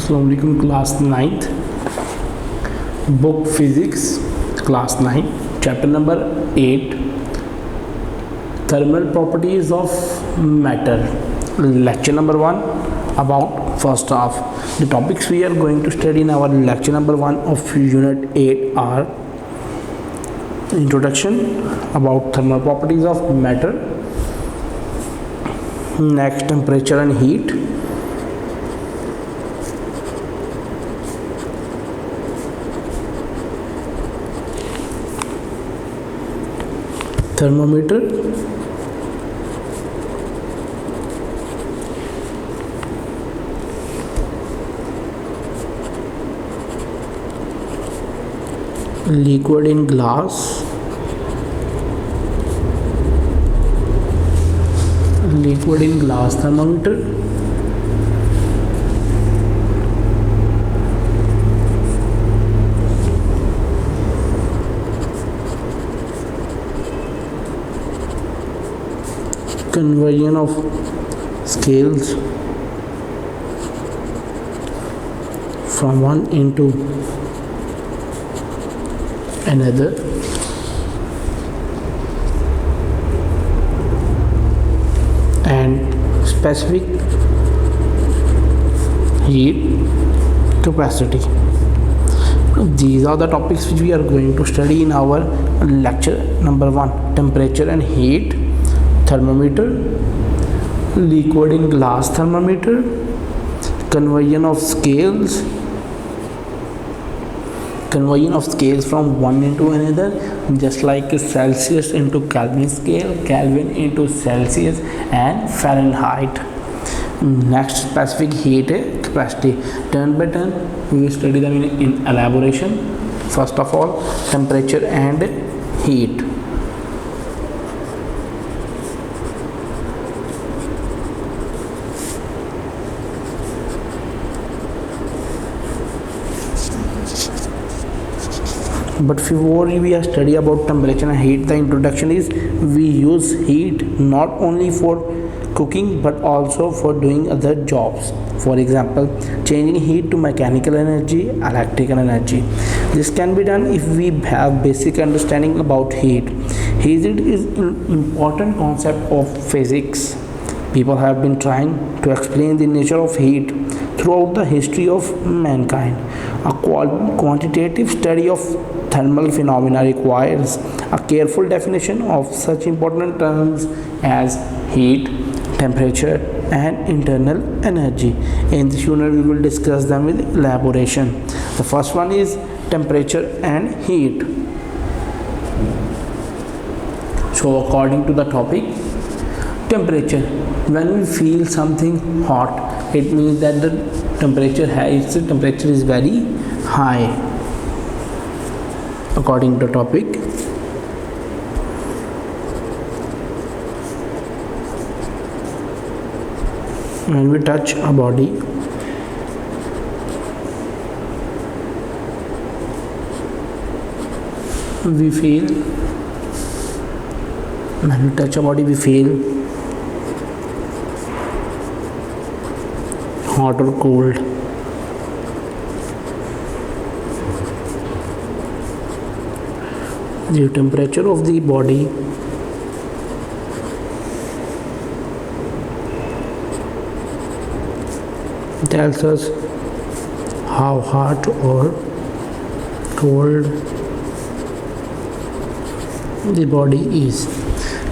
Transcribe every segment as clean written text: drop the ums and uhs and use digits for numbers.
Assalamualaikum class 9th book physics class 9 chapter number 8 thermal properties of matter lecture number 1 about first half. The topics we are going to study in our lecture number 1 of unit 8 are introduction about thermal properties of matter, next temperature and heat, thermometer, liquid in glass, liquid in glass thermometer, conversion of scales from one into another, and specific heat capacity. These are the topics which we are going to study in our lecture number 1, temperature and heat, thermometer, liquid in glass thermometer, conversion of scales from one into another, just like Celsius into Kelvin scale, Kelvin into Celsius and Fahrenheit. Next, specific heat capacity. Turn by turn we will study them in elaboration. First of all, temperature and heat. But before we are study about temperature and heat, the introduction is we use heat not only for cooking but also for doing other jobs. For example, changing heat to mechanical energy, electrical energy. This can be done if we have basic understanding about heat. Heat is an important concept of physics. People have been trying to explain the nature of heat throughout the history of mankind. A quantitative study of thermal phenomena requires a careful definition of such important terms as heat, temperature and internal energy. In this unit we will discuss them with elaboration. The first one is temperature and heat. So according to the topic, temperature, when we feel something hot, it means that the temperature is very high. According to topic, when we touch a body, we feel hot or cold. The temperature of the body tells us how hot or cold the body is.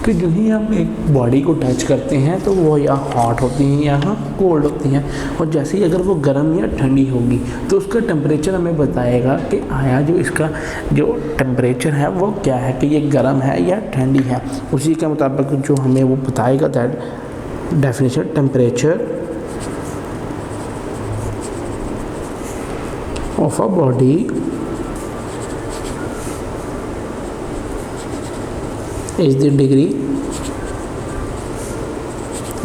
कि जो ही हम एक body को touch करते हैं तो वो या हॉट होती हैं या कोल्ड होती हैं, और जैसे ही अगर वो गर्म या ठंडी होगी तो उसका टेम्परेचर हमें बताएगा कि आया जो इसका जो टेम्परेचर है वो क्या है, कि ये गर्म है या ठंडी है। उसी के मुताबिक जो हमें वो बताएगा that definition temperature of a body is the degree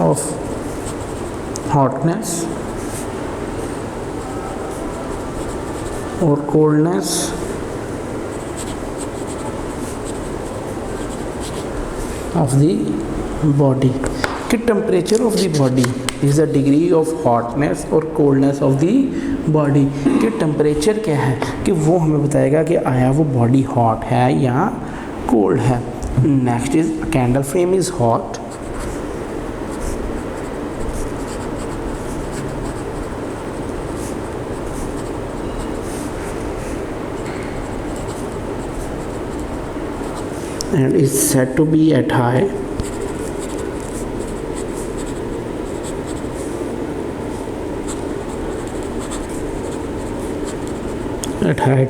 of hotness or coldness of the body. कि temperature of the body is the degree of hotness और कोल्डनेस ऑफ द बॉडी। कि टेम्परेचर क्या है कि वो हमें बताएगा कि आया वो बॉडी हॉट है या कोल्ड है। Next is candle flame is hot. And is said to be at high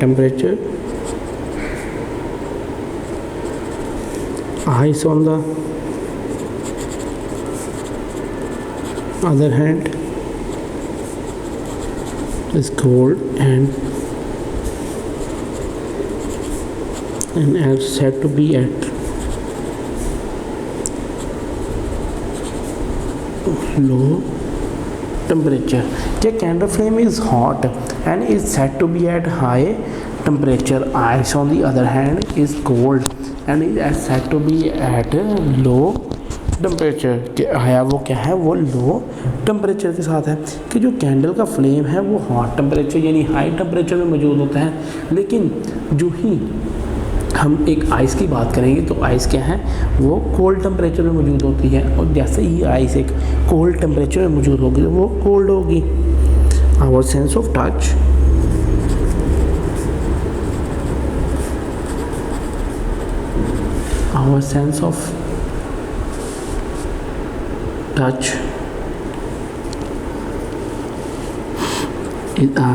temperature. Ice on the other hand is cold and is said to be at low temperature. The candle flame is hot and is said to be at high temperature. Ice on the other hand is cold and is said to be at low temperature. कि आया वो क्या है, वो low temperature के साथ है। कि जो कैंडल का फ्लेम है वो हॉट टेम्परेचर यानी हाई टेम्परेचर में मौजूद होता है, लेकिन जो ही हम एक आइस की बात करेंगे तो आइस क्या है, वो कोल्ड टेम्परेचर में मौजूद होती है। और जैसे ही आइस एक कोल्ड टेम्परेचर में मौजूद होगी तो वो कोल्ड होगी। Our sense of touch our sense of touch is a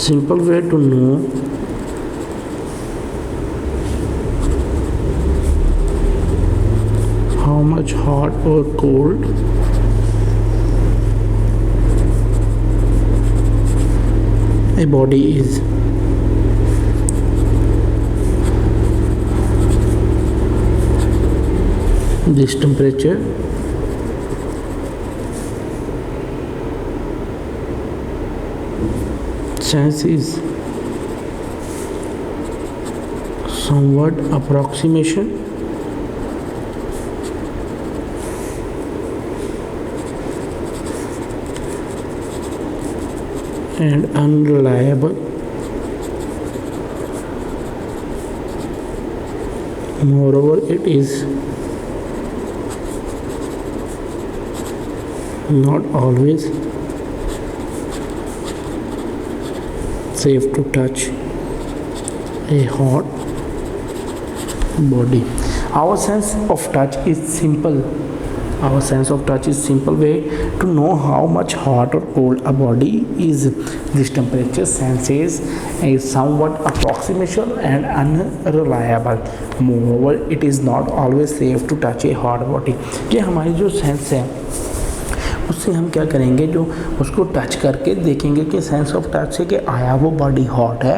simple way to know how much hot or cold a body is. This temperature sense is somewhat approximation and unreliable. Moreover, it is not always safe to touch a hot body. Our sense of touch is simple. Our sense of touch is simple way to know how much hot or cold a body is. This temperature sense is somewhat approximation and unreliable. Moreover, it is not always safe to touch a hot body. ये हमारी जो sense है उससे हम क्या करेंगे, जो उसको टच करके देखेंगे कि सेंस ऑफ टच से कि आया वो बॉडी हॉट है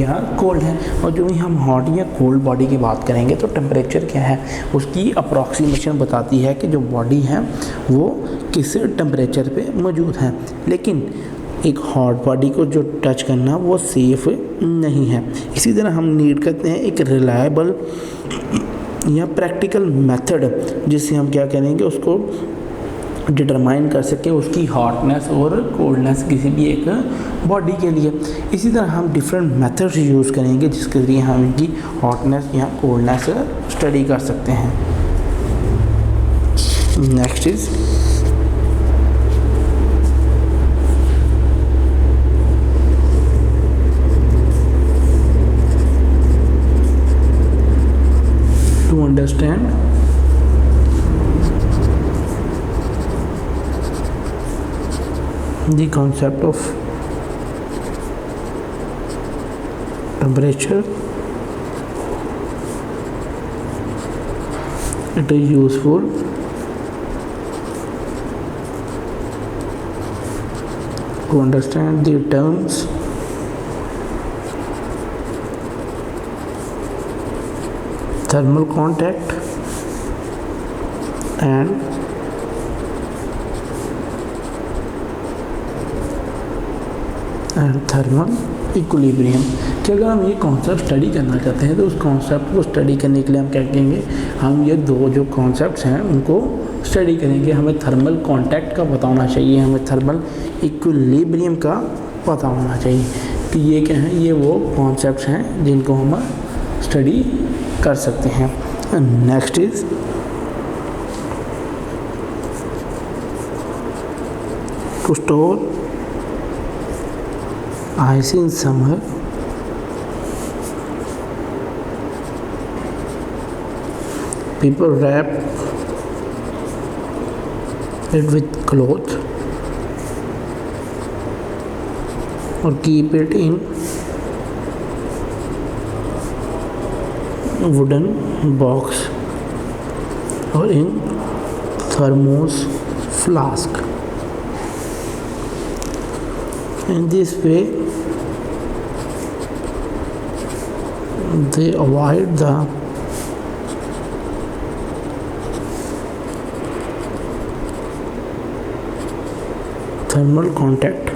या कोल्ड है। और जो भी हम हॉट या कोल्ड बॉडी की बात करेंगे तो टेम्परेचर क्या है, उसकी अप्रॉक्सीमेशन बताती है कि जो बॉडी है वो किस टेम्परेचर पे मौजूद है। लेकिन एक हॉट बॉडी को जो टच करना वो सेफ़ नहीं है। इसी तरह हम नीड करते हैं एक रिलायबल या प्रैक्टिकल मेथड जिससे हम क्या करेंगे, उसको डिटरमाइन कर सकें उसकी हॉटनेस और कोल्डनेस किसी भी एक बॉडी के लिए। इसी तरह हम डिफरेंट मेथड्स यूज़ करेंगे जिसके ज़रिए हम इनकी हॉटनेस या कोल्डनेस स्टडी कर सकते हैं। Next is to understand the concept of temperature. It is useful to understand the terms thermal contact and thermal equilibrium. कि अगर हम ये कॉन्सेप्ट स्टडी करना चाहते हैं तो उस कॉन्सेप्ट को स्टडी करने के लिए हम क्या करेंगे, हम ये दो जो कॉन्सेप्ट्स हैं उनको स्टडी करेंगे। हमें थर्मल कांटेक्ट का पता होना चाहिए, हमें थर्मल इक्विलिब्रियम का पता होना चाहिए कि ये क्या हैं, ये वो कॉन्सेप्ट्स हैं जिनको हम स्टडी कर सकते हैं। Next is to store ice in summer, people wrap it with cloth or keep it in wooden box or in thermos flask. In this way they avoid the thermal contact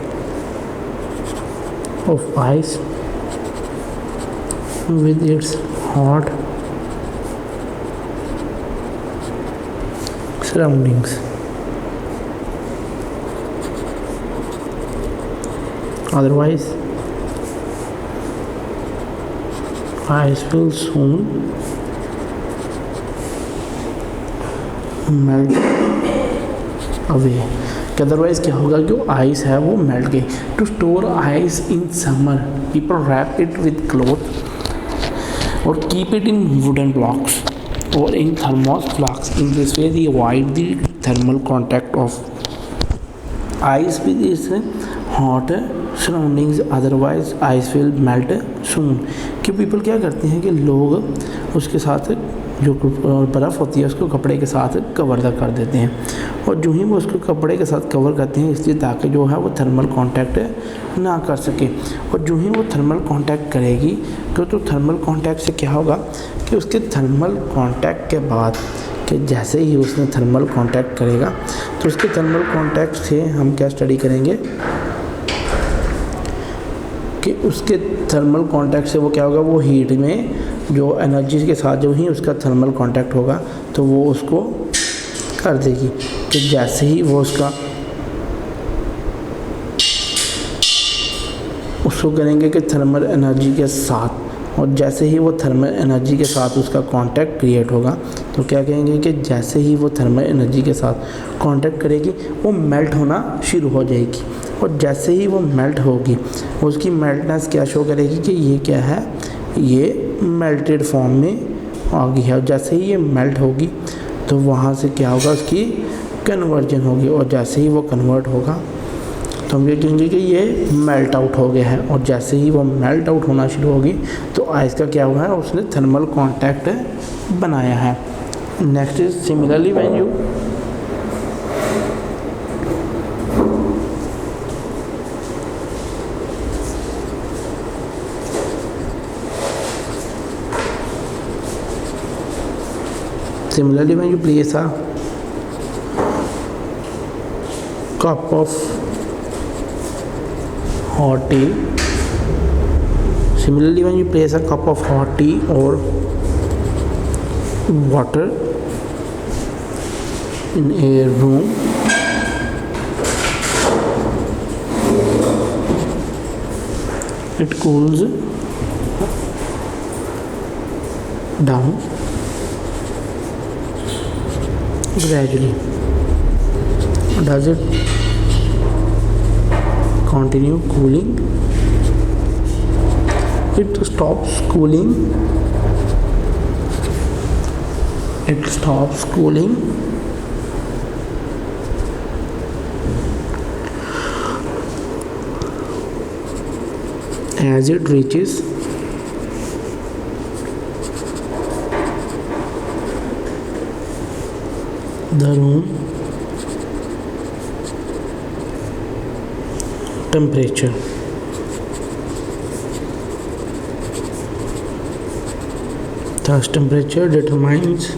of ice with its hot surroundings. Otherwise, ice will soon melt away. कि otherwise क्या होगा, जो ice है वो melt गई। To store ice in summer, people wrap it with cloth और keep it in wooden blocks और in thermos flask. In this way they avoid the thermal contact of ice with its hot surroundings, otherwise ice will melt soon. कि people क्या करते हैं कि लोग उसके साथ जो बर्फ़ होती है उसको कपड़े के साथ कवर कर देते हैं, और जो ही वो उसको कपड़े के साथ कवर करते हैं इसलिए ताकि जो है वो थर्मल कांटेक्ट ना कर सके. और जो ही वो थर्मल कांटेक्ट करेगी तो थर्मल कांटेक्ट से क्या होगा कि उसके थर्मल कांटेक्ट के बाद कि जैसे ही उसने थर्मल कांटेक्ट करेगा तो उसके थर्मल कांटेक्ट से हम क्या स्टडी करेंगे कि उसके थर्मल कांटेक्ट से वो क्या होगा, वो हीट में जो एनर्जी के साथ जो ही उसका थर्मल कांटेक्ट होगा तो वो उसको कर देगी. कि जैसे ही वो उसको करेंगे कि थर्मल एनर्जी के साथ, और जैसे ही वो थर्मल एनर्जी के साथ उसका कांटेक्ट क्रिएट होगा तो क्या कहेंगे कि जैसे ही वो थर्मल एनर्जी के साथ कांटेक्ट करेगी वो मेल्ट होना शुरू हो जाएगी. और जैसे ही वो मेल्ट होगी उसकी मेल्टनेस क्या शो करेगी कि ये क्या है, ये मेल्टेड फॉर्म में आ गई है. और जैसे ही ये मेल्ट होगी तो वहाँ से क्या होगा, उसकी कन्वर्जन होगी, और जैसे ही वो कन्वर्ट होगा तो हम ये कहेंगे कि ये मेल्ट आउट हो गया है. और जैसे ही वो मेल्ट आउट होना शुरू होगी तो आइस का क्या हुआ है, उसने थर्मल कांटेक्ट बनाया है. Next is similarly when you place a cup of hot tea, similarly when you place a cup of hot tea or water in a room, it cools down gradually. Does it continue cooling? It stops cooling. It stops cooling as it reaches the room temperature. Thus temperature determines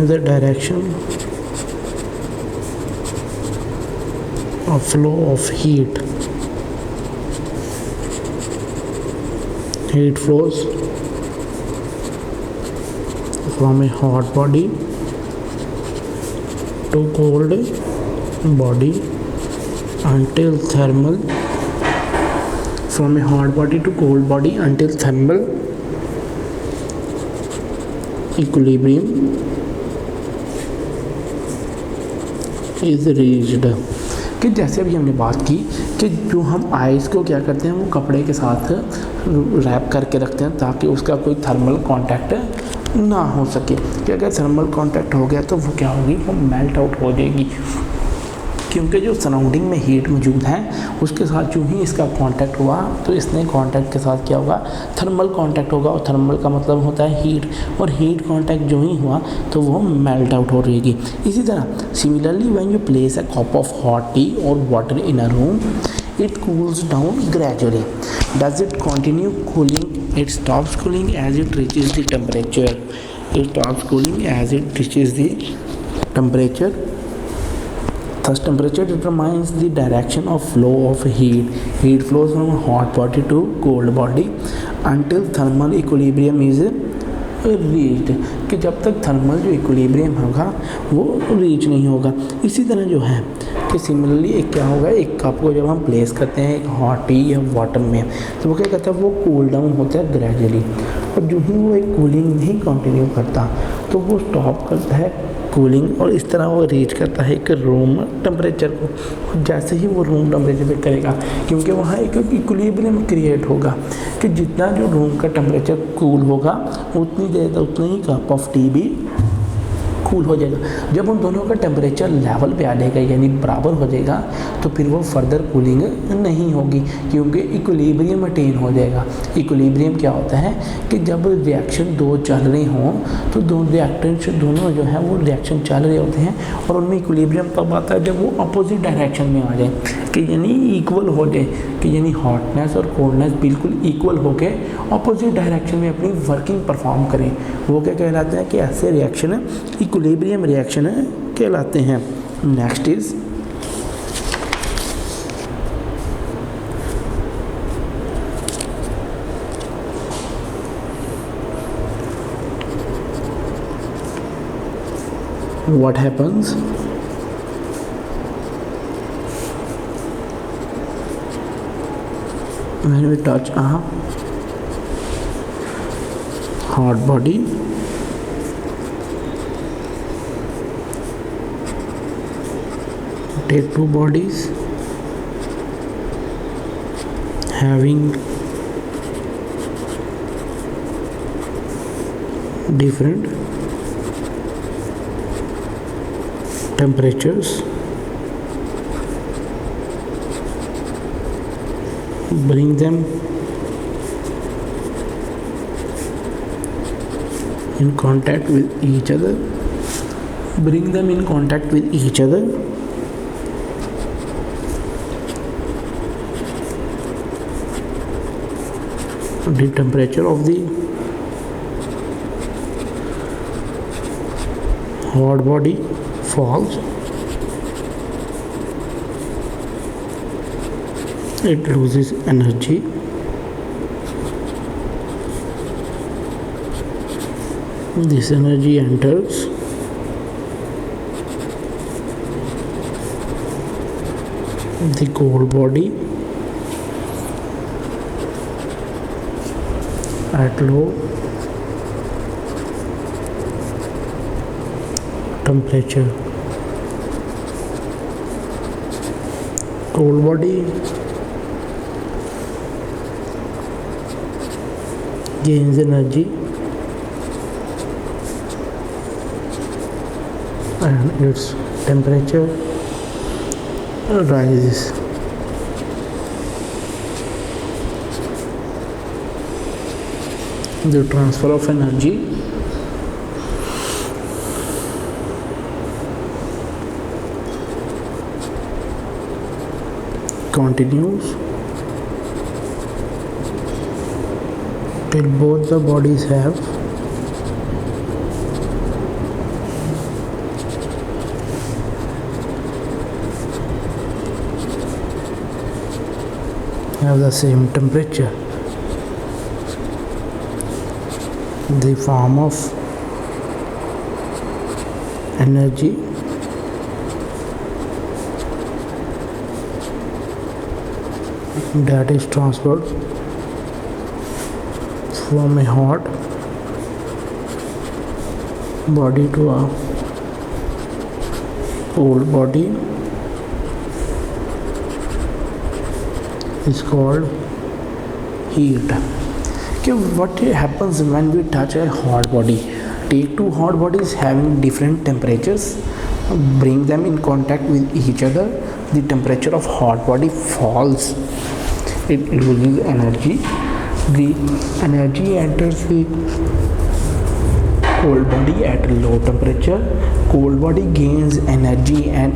the direction a flow of heat. Heat flows from a hot body to cold body until thermal from a hot body to cold body until thermal equilibrium is reached. कि जैसे अभी हमने बात की कि जो हम ice को क्या करते हैं वो कपड़े के साथ रैप करके रखते हैं ताकि उसका कोई थर्मल कांटेक्ट ना हो सके, कि अगर थर्मल कांटेक्ट हो गया तो वो क्या होगी, वो मेल्ट आउट हो जाएगी, क्योंकि जो सराउंडिंग में हीट मौजूद है उसके साथ जो ही इसका कांटेक्ट हुआ तो इसने कांटेक्ट के साथ क्या होगा, थर्मल कांटेक्ट होगा, और थर्मल का मतलब होता है हीट, और हीट कांटेक्ट जो ही हुआ तो वो मेल्ट आउट हो रहेगी। इसी तरह similarly when you place a cup of hot tea और water in a room, it cools down gradually. Does it continue cooling? It stops cooling as it reaches the temperature. It stops cooling as it reaches the temperature. Thus, temperature determines the direction of flow of heat. Heat flows from a hot body to cold body until thermal equilibrium is reached, कि जब तक thermal जो equilibrium होगा वो reach नहीं होगा। इसी तरह जो है कि सिमिलरली एक क्या होगा, एक कप को जब हम प्लेस करते हैं एक हॉट टी या वाटर में तो वो क्या करता है, वो कूल डाउन होता है ग्रेजुअली, और जो ही वो एक कूलिंग नहीं कंटिन्यू करता तो वो स्टॉप करता है कूलिंग, और इस तरह वो रीच करता है एक रूम टेम्परेचर को। जैसे ही वो रूम टेम्परेचर पे करेगा, क्योंकि वहाँ एक इक्विलिब्रियम क्रिएट होगा कि जितना जो रूम का टेम्परेचर कूल होगा उतनी देर उतना ही कप ऑफ टी भी कूल हो जाएगा। जब उन दोनों का टेम्परेचर लेवल पे आ जाएगा यानी बराबर हो जाएगा तो फिर वो फर्दर कूलिंग नहीं होगी, क्योंकि इक्विलिब्रियम अटेन हो जाएगा। इक्विलिब्रियम क्या होता है कि जब रिएक्शन दो चल रहे हों तो दो रिएक्टेंट्स दोनों जो है वो रिएक्शन चल रहे होते हैं, और उनमें इक्विलिब्रियम तब आता है जब वो अपोजिट डायरेक्शन में आ जाए, कि यानी इक्वल हो जाए, कि यानी हॉटनेस और कोल्डनेस बिल्कुल इक्वल होके अपोजिट डायरेक्शन में अपनी वर्किंग परफॉर्म करें। वो क्या कहलाते हैं कि ऐसे रिएक्शन इक्विलिब्रियम रिएक्शन कहलाते हैं। Next is what happens when we touch a hot body take two bodies having different temperatures, bring them in contact with each other, bring them in contact with each other, the temperature of the hot body falls, it loses energy, this energy enters the cold body at low temperature. Cold body gains energy and its temperature rises. The transfer of energy continues till both the bodies have have the same temperature. The form of energy that is transferred from a hot body to a cold body is called heat. Okay, what happens when we touch a hot body? Take two hot bodies having different temperatures, bring them in contact with each other. The temperature of hot body falls. It loses energy. The energy enters the cold body at low temperature. Cold body gains energy and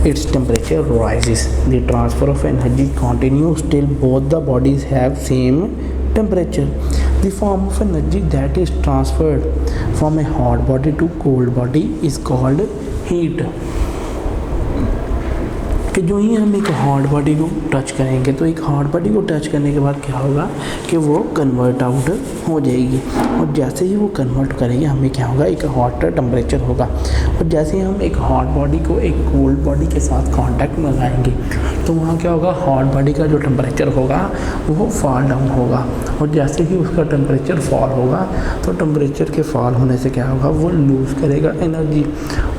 its temperature rises. The transfer of energy continues till both the bodies have same temperature. The form of energy that is transferred from a hot body to cold body is called heat. कि जो ही हम एक hot body को touch करेंगे तो एक hot body को टच करने के बाद क्या होगा कि वो कन्वर्ट आउट हो जाएगी, और जैसे ही वो कन्वर्ट करेगी हमें क्या होगा, एक हॉट टेम्परेचर होगा। और जैसे ही हम एक हॉट बॉडी को एक कोल्ड बॉडी के साथ कांटेक्ट में लगाएंगे तो वहाँ क्या होगा, हॉट बॉडी का जो टेम्परेचर होगा वो फॉल डाउन होगा, और जैसे ही उसका टेम्परेचर फॉल होगा तो टेम्परेचर के फॉल होने से क्या होगा, वो लूज़ करेगा एनर्जी,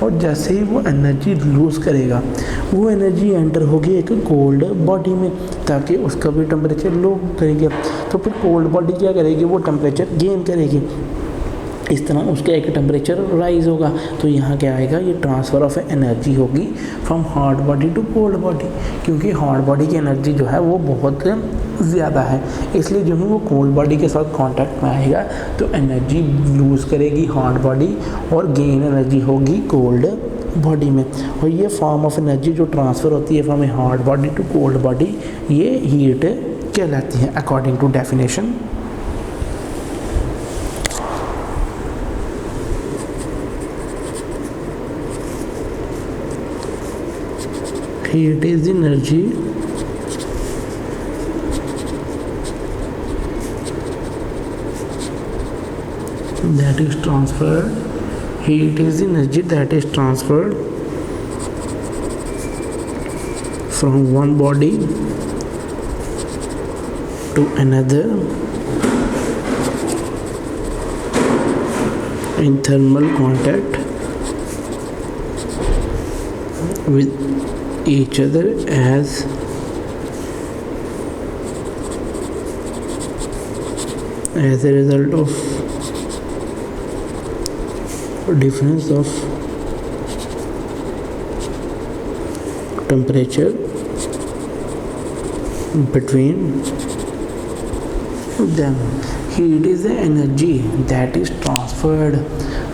और जैसे ही वो एनर्जी लूज़ करेगा वो एनर्जी एंटर होगी एक कोल्ड बॉडी में, ताकि उसका भी टेम्परेचर लो करेगी। तो फिर कोल्ड बॉडी क्या करेगी, वो टेम्परेचर गेन करेगी, इस तरह उसका एक टेम्परेचर राइज होगा। तो यहाँ क्या आएगा, ये ट्रांसफ़र ऑफ एनर्जी होगी from hot body to cold body, क्योंकि हॉट बॉडी की एनर्जी जो है वो बहुत ज़्यादा है, इसलिए जो है वो कोल्ड बॉडी के साथ कांटेक्ट में आएगा तो एनर्जी लूज़ करेगी हॉट बॉडी और गेन एनर्जी होगी कोल्ड बॉडी में। और ये फॉर्म ऑफ एनर्जी जो ट्रांसफ़र होती है from a hot body to cold body, ये हीट कहलाती है according to definition. Heat is energy that is transferred. Heat is energy that is transferred from one body to another in thermal contact with each other as a result of difference of temperature between them. Heat is the energy that is transferred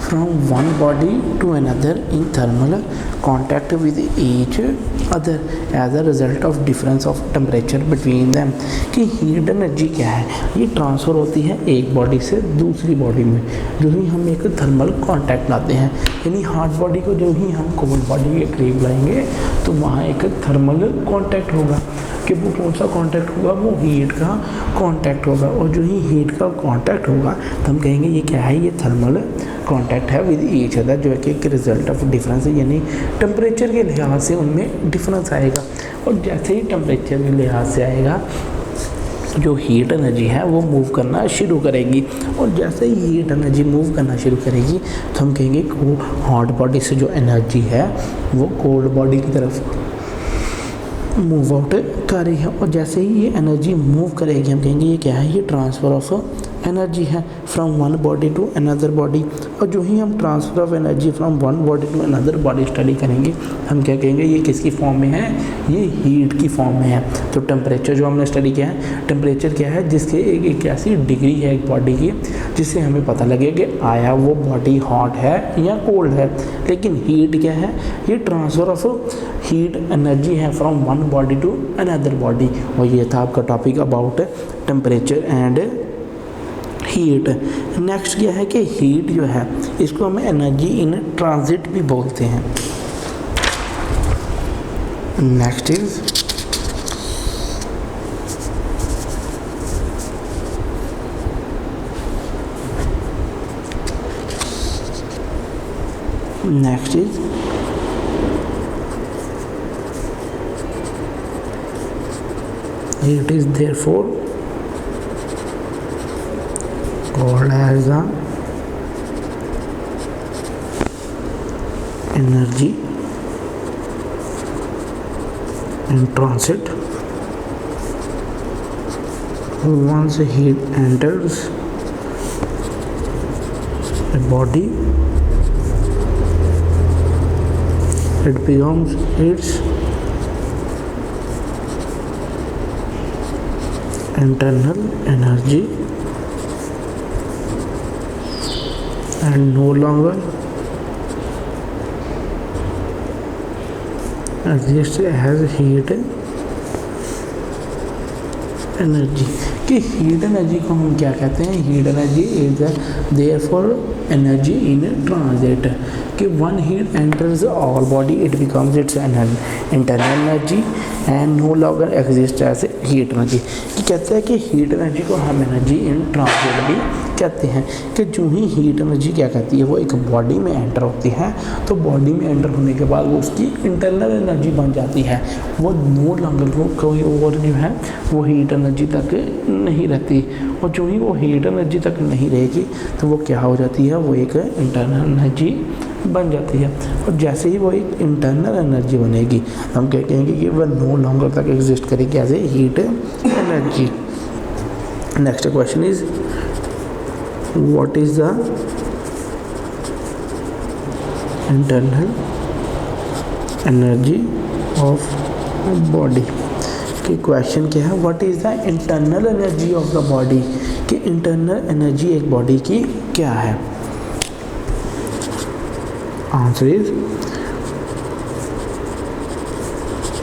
from one body to another in thermal contact with each other as a result of difference of temperature between them। कि heat energy क्या है, ये transfer होती है एक body से दूसरी body में जो ही हम एक थर्मल कांटेक्ट लाते हैं, यानी हॉट बॉडी को जो ही हम कोल्ड बॉडी के करीब लाएंगे तो वहाँ एक थर्मल कांटेक्ट होगा, कि वो कौन सा कांटेक्ट होगा, वो हीट का कांटेक्ट होगा, और जो ही हीट का कांटेक्ट होगा तो हम कहेंगे ये क्या है, ये थर्मल कांटेक्ट है विद ईच अदर, जो है कि एक रिजल्ट ऑफ डिफरेंस है, यानी टेम्परेचर के लिहाज से उनमें डिफरेंस आएगा। और जैसे ही टेम्परेचर के लिहाज से आएगा जो हीट एनर्जी है वो मूव करना शुरू करेगी, और जैसे ही हीट एनर्जी मूव करना शुरू करेगी तो हम कहेंगे कि हॉट बॉडी से जो एनर्जी है वो कोल्ड बॉडी की तरफ मूव आउट कर रही है, और जैसे ही ये एनर्जी मूव करेगी हम कहेंगे ये क्या है, ये ट्रांसफ़र ऑफ एनर्जी है from one body to another body. और जो ही हम transfer of energy from one body to another body study करेंगे हम क्या कहेंगे, ये किसकी फॉर्म में है, ये हीट की फॉर्म में है। तो टेम्परेचर जो हमने स्टडी किया है, टेम्परेचर क्या है, जिसके एक ऐसी डिग्री है एक बॉडी की जिससे हमें पता लगे कि आया वो बॉडी हॉट है या कोल्ड है। लेकिन हीट क्या है, ये ट्रांसफ़र ऑफ हीट एनर्जी है from one body to another body. और ये था आपका topic about temperature and heat. Next क्या है कि हीट जो है इसको हमें एनर्जी इन ट्रांजिट भी बोलते हैं। Next is next is heat is therefore called as the energy in transit. Once heat enters a body, it becomes its internal energy and no longer exists as heat energy. कि heat energy को हम क्या कहते हैं? Heat energy is therefore energy in transit. कि when heat enters all body, it becomes its internal energy and no longer exist as heat energy. कि कहते हैं कि हीट एनर्जी को हम एनर्जी इन ट्रांजिट भी कहते हैं। कि जो ही हीट एनर्जी क्या कहती है, वो एक बॉडी में एंटर होती है, तो बॉडी में एंटर होने के बाद वो उसकी इंटरनल एनर्जी बन जाती है। वो नो लॉन्गर वो कोई और जो है वो हीट एनर्जी तक नहीं रहती, और जो ही वो हीट एनर्जी तक नहीं रहेगी तो वो क्या हो जाती है, वो एक इंटरनल एनर्जी बन जाती है। और जैसे ही वो एक इंटरनल एनर्जी बनेगी, हम क्या कहेंगे कि वह नो लॉन्गर तक एग्जिस्ट करेगी as a heat energy. Next question is what is the internal energy of body? कि क्वेश्चन क्या है, what is the internal energy of the body? कि इंटरनल एनर्जी एक बॉडी की क्या है? Answer is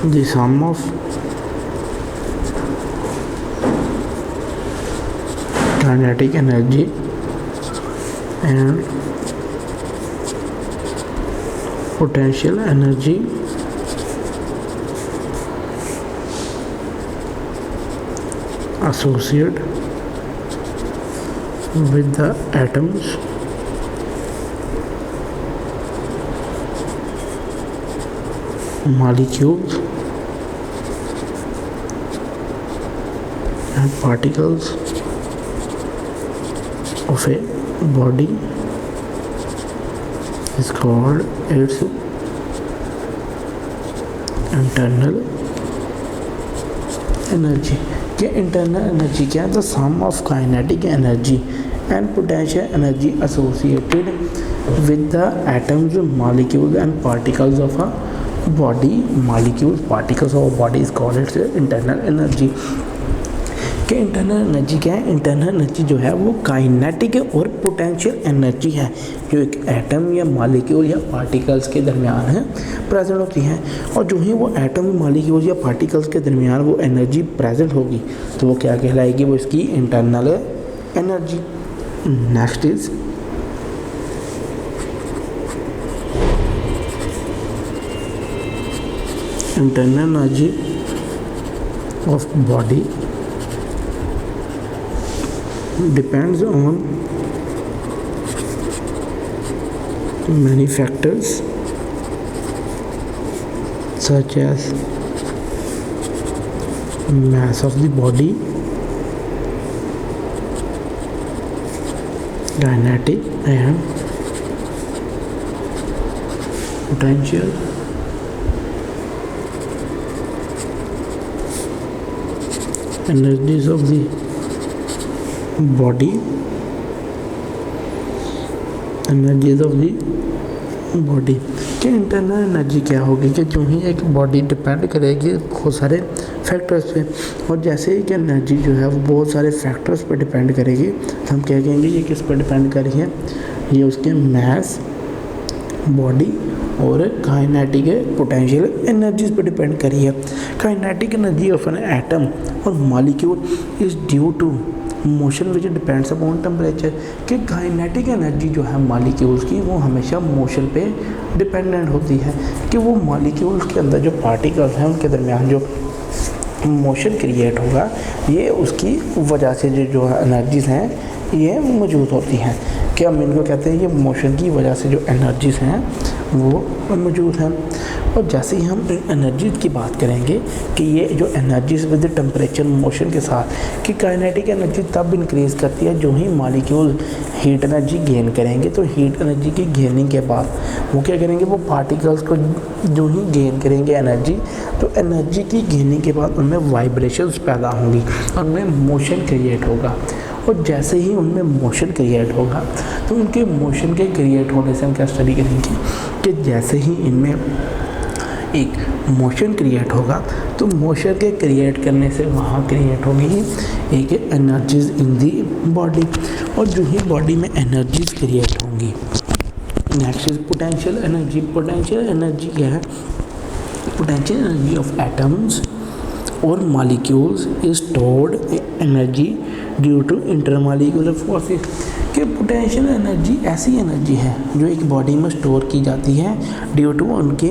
the sum of kinetic energy and potential energy associated with the atoms, molecules and particles of a body is called its internal energy। कि internal energy क्या है? The sum of kinetic energy and potential energy associated with the atoms, molecules and particles of a body. Molecules, particles of a body is called its internal energy. कि internal energy क्या है? Internal energy जो है वो kinetic और potential energy है, जो एक एटम या मॉलिक्यूल या पार्टिकल्स के दरमियान है प्रेजेंट होती है। और जो ही वो एटम, मॉलिक्यूल या पार्टिकल्स के दरमियान वो एनर्जी प्रेजेंट होगी तो वो क्या कहलाएगी? वो इसकी internal energy. Next is internal energy of body depends on many factors such as mass of the body, kinetic and potential energies of the body, energies of the body. कि internal energy क्या होगी? कि जो ही एक body depend करेगी बहुत सारे factors पे, और जैसे ही कि एनर्जी जो है वो बहुत सारे फैक्टर्स पे डिपेंड करेगी तो हम क्या कहेंगे ये किस पर डिपेंड कर रही है? ये उसके मैस, बॉडी और काइनेटिक पोटेंशियल एनर्जीज पर डिपेंड कर रही है। Kinetic energy of an atom और molecule is due to motion which depends upon temperature. कि काइनेटिक एनर्जी जो है मॉलिक्यूल्स की वो हमेशा मोशन पे डिपेंडेंट होती है। कि वो मॉलिक्यूल्स के अंदर जो पार्टिकल्स हैं उनके दरमियान जो मोशन क्रिएट होगा, ये उसकी वजह से जो एनर्जीज हैं ये मौजूद होती हैं। कि हम इनको कहते हैं ये मोशन की वजह से जो एनर्जीज हैं वो मौजूद हैं। और जैसे ही हम एनर्जी की बात करेंगे कि ये जो एनर्जीज विद टेम्परेचर मोशन के साथ कि काइनेटिक एनर्जी तब इंक्रीज़ करती है जो ही मॉलिक्यूल हीट एनर्जी गेन करेंगे। तो हीट एनर्जी की गेनिंग के बाद वो क्या करेंगे, वो पार्टिकल्स को जो ही गेन करेंगे एनर्जी, तो एनर्जी की गेनिंग के बाद उनमें वाइब्रेशंस पैदा होंगी, उनमें मोशन क्रिएट होगा। और जैसे ही उनमें मोशन क्रिएट होगा तो उनके मोशन के क्रिएट होने से हम क्या स्टडी करेंगे कि जैसे ही इनमें एक मोशन क्रिएट होगा तो मोशन के क्रिएट करने से वहाँ क्रिएट होगी एक एनर्जीज इन दी बॉडी। और जो ही बॉडी में एनर्जीज क्रिएट होंगी, next is potential energy. Potential energy क्या है? पोटेंशियल एनर्जी ऑफ एटम्स और molecules is stored energy due to intermolecular forces. कि पोटेंशियल एनर्जी ऐसी एनर्जी है जो एक बॉडी में स्टोर की जाती है ड्यू टू उनके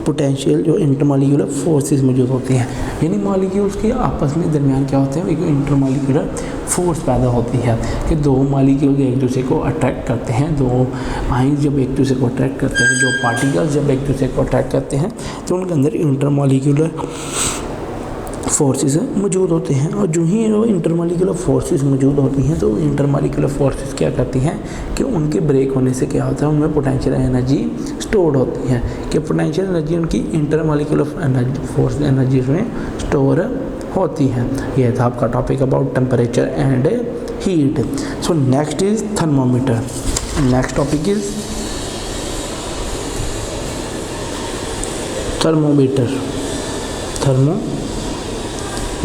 पोटेंशियल जो इंटरमॉलिक्यूलर फोर्सेस मौजूद होती हैं। यानी मॉलिक्यूल्स के आपस में दरमियान क्या होते हैं, एक इंटरमॉलिक्यूलर फोर्स पैदा होती है कि दो मॉलिक्यूल एक दूसरे को अट्रैक्ट करते हैं। दो आइंस जब एक दूसरे को अट्रैक्ट करते हैं, जो पार्टिकल्स जब एक दूसरे को अट्रैक्ट करते हैं तो उनके अंदर इंटरमॉलिक्यूलर फोर्सेस मौजूद होते हैं। और जो ही वो इंटरमॉलिक्यूलर फोर्सेस मौजूद होती हैं तो इंटरमॉलिक्यूलर फोर्सेस क्या करती हैं कि उनके ब्रेक होने से क्या होता है, उनमें पोटेंशियल एनर्जी स्टोर्ड होती है। कि पोटेंशियल एनर्जी उनकी इंटरमॉलिक्यूलर एनर्जी फोर्स एनर्जीज में स्टोर होती है। यह था आपका topic about temperature and heat. So next is thermometer. Next topic is thermometer.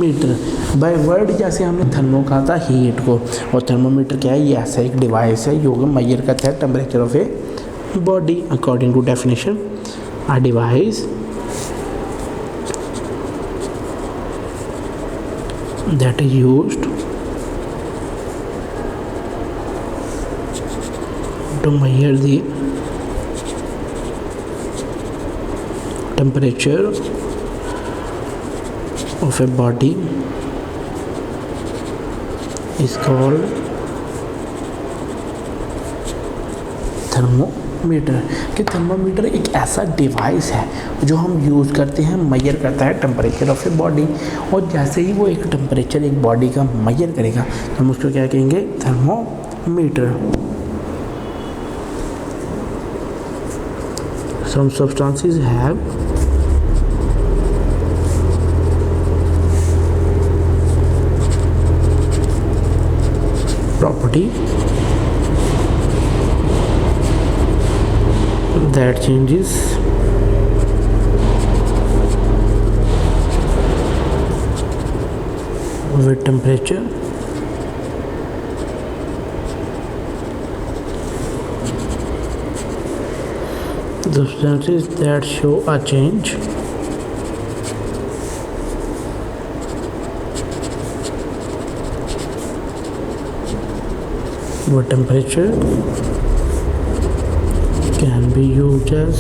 Meter by word, जैसे हमने थर्मो कहा था हीट को, और थर्मोमीटर क्या है, ये ऐसा एक डिवाइस है जो मेजर करता है temperature of a body according to definition. A device that is used to measure the temperature of a body is called thermometer. कि थर्मोमीटर एक ऐसा डिवाइस है जो हम यूज़ करते हैं, मेजर करता है टेम्परेचर ऑफ ए बॉडी। और जैसे ही वो एक टेम्परेचर एक बॉडी का मेजर करेगा तो हम उसको क्या कहेंगे, thermometer. Some substances have property that changes with temperature. Substances that show a change with temperature can be used as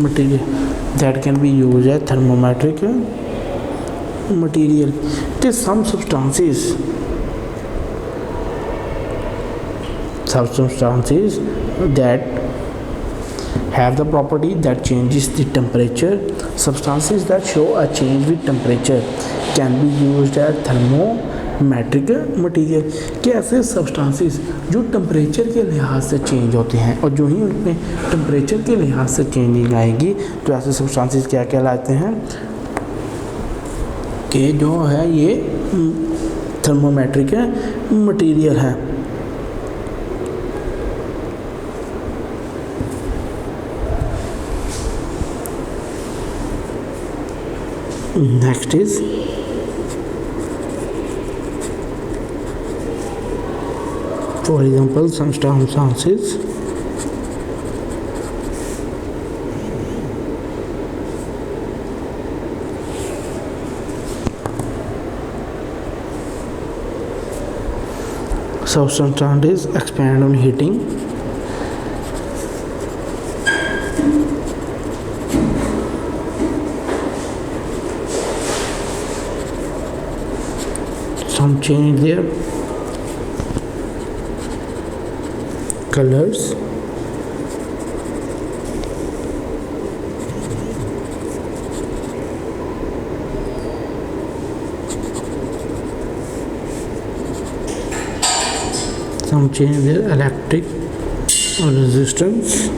material that can be used as thermometric material. It is some substances that have the property that changes the temperature. Substances that show a change with temperature can be used as thermometric material। कि ऐसे substances जो temperature के लिहाज से change होते हैं और जो ही उनमें टेम्परेचर के लिहाज से चेंजिंग आएगी तो ऐसे सब्सटेंसेस क्या कहलाते हैं कि जो है ये थर्मोमेट्रिक मटेरियल है। Next is for example some substances expand on heating some change their colors, some change their electric resistance,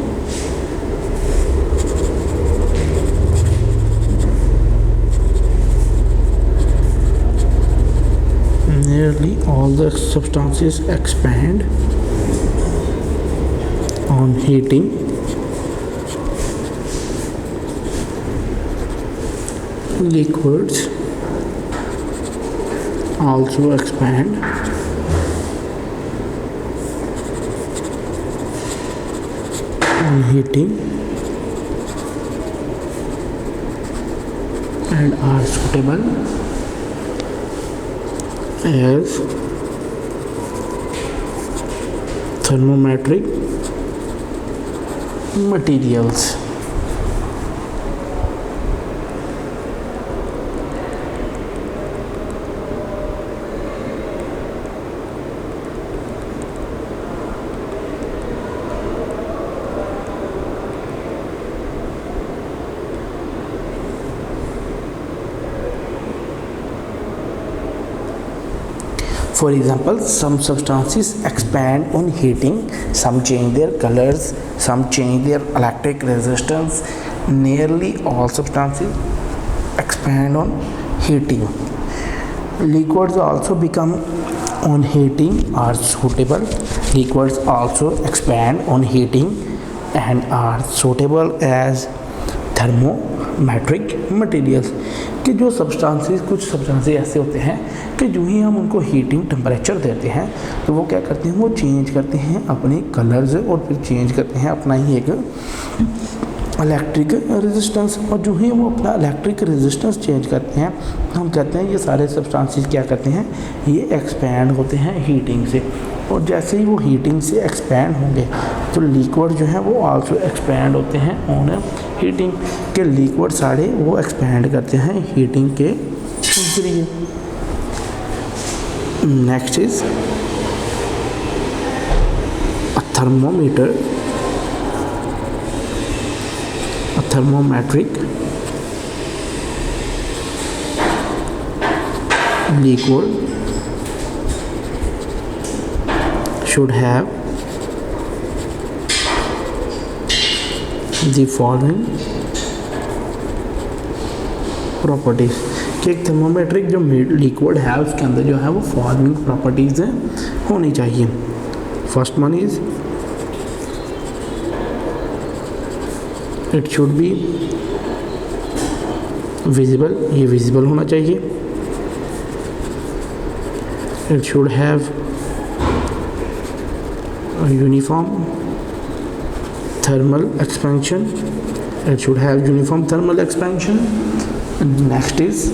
nearly all the substances expand on heating. Liquids also expand on heating and are suitable as thermometric materials. For example, some substances expand on heating, some change their colors, some change their electric resistance. Nearly all substances expand on heating. Liquids also become on heating are suitable. Liquids also expand on heating and are suitable as thermometric materials कि जो substances कुछ substances ऐसे होते हैं कि जो ही हम उनको हीटिंग टेम्परेचर देते हैं तो वो क्या करते हैं, वो चेंज करते हैं अपने कलर्स और फिर चेंज करते हैं अपना ही एक इलेक्ट्रिक रेजिस्टेंस। और जो ही वो अपना इलेक्ट्रिक रेजिस्टेंस चेंज करते हैं हम कहते हैं ये सारे सब्सटेंसेस क्या करते हैं, ये एक्सपैंड होते हैं हीटिंग से। और जैसे ही वो हीटिंग से एक्सपैंड होंगे तो लिक्विड जो है वो आल्सो एक्सपैंड होते हैं ऑन हीटिंग के। लिक्विड सारे वो एक्सपैंड करते हैं हीटिंग के जरिए। Next is thermometer, thermometric liquid should have the following properties कि एक थर्मोमेट्रिक जो लिक्विड है उसके अंदर जो है वो फॉलोइंग प्रॉपर्टीज होनी चाहिए। First one is it should be visible, ये विजिबल होना चाहिए। It should have uniform thermal expansion, it should have uniform thermal expansion. Next is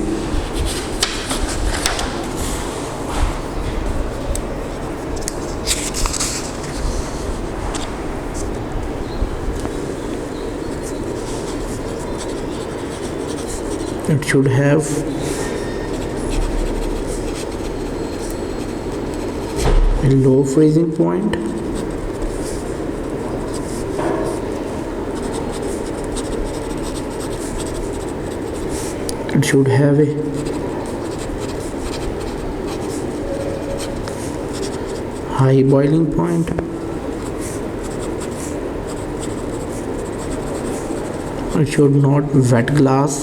it should have a low freezing point, it should have a high boiling point, it should not wet glass,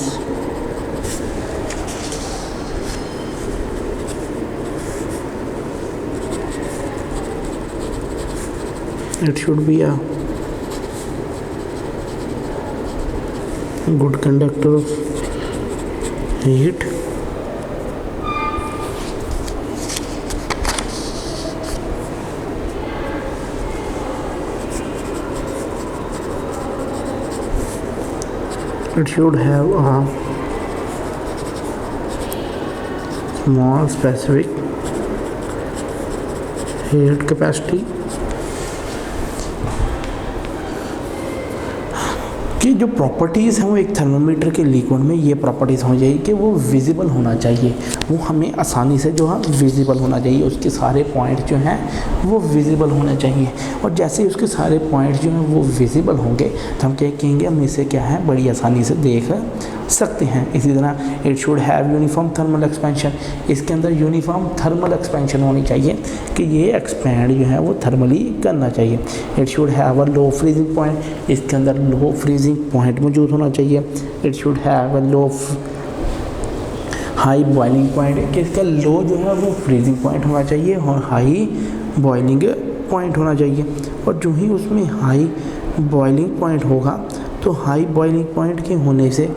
it should be a good conductor of heat, it should have a small specific heat capacity कि कि जो properties हैं वो एक thermometer के liquid में ये properties होनी चाहिए कि वो विजिबल होना चाहिए, वो हमें आसानी से जो है विजिबल होना चाहिए, उसके सारे पॉइंट जो हैं वो विजिबल होने चाहिए। और जैसे ही उसके सारे पॉइंट जो हैं वो विजिबल होंगे तो हम क्या कहेंगे, हम इसे क्या है बड़ी आसानी से देख सकते हैं। इसी तरह it should have uniform thermal expansion, इसके अंदर यूनिफॉर्म थर्मल एक्सपेंशन होनी चाहिए कि ये एक्सपेंड जो है वो थर्मली करना चाहिए। It should have a low freezing point, इसके अंदर लो फ्रीजिंग पॉइंट मौजूद होना चाहिए। It should have a low high boiling point, कि इसका लो जो है वो फ्रीजिंग पॉइंट होना चाहिए और हाई बॉइलिंग पॉइंट होना चाहिए। और जो ही उसमें हाई बॉइलिंग पॉइंट होगा तो हाई बॉइलिंग पॉइंट के होने से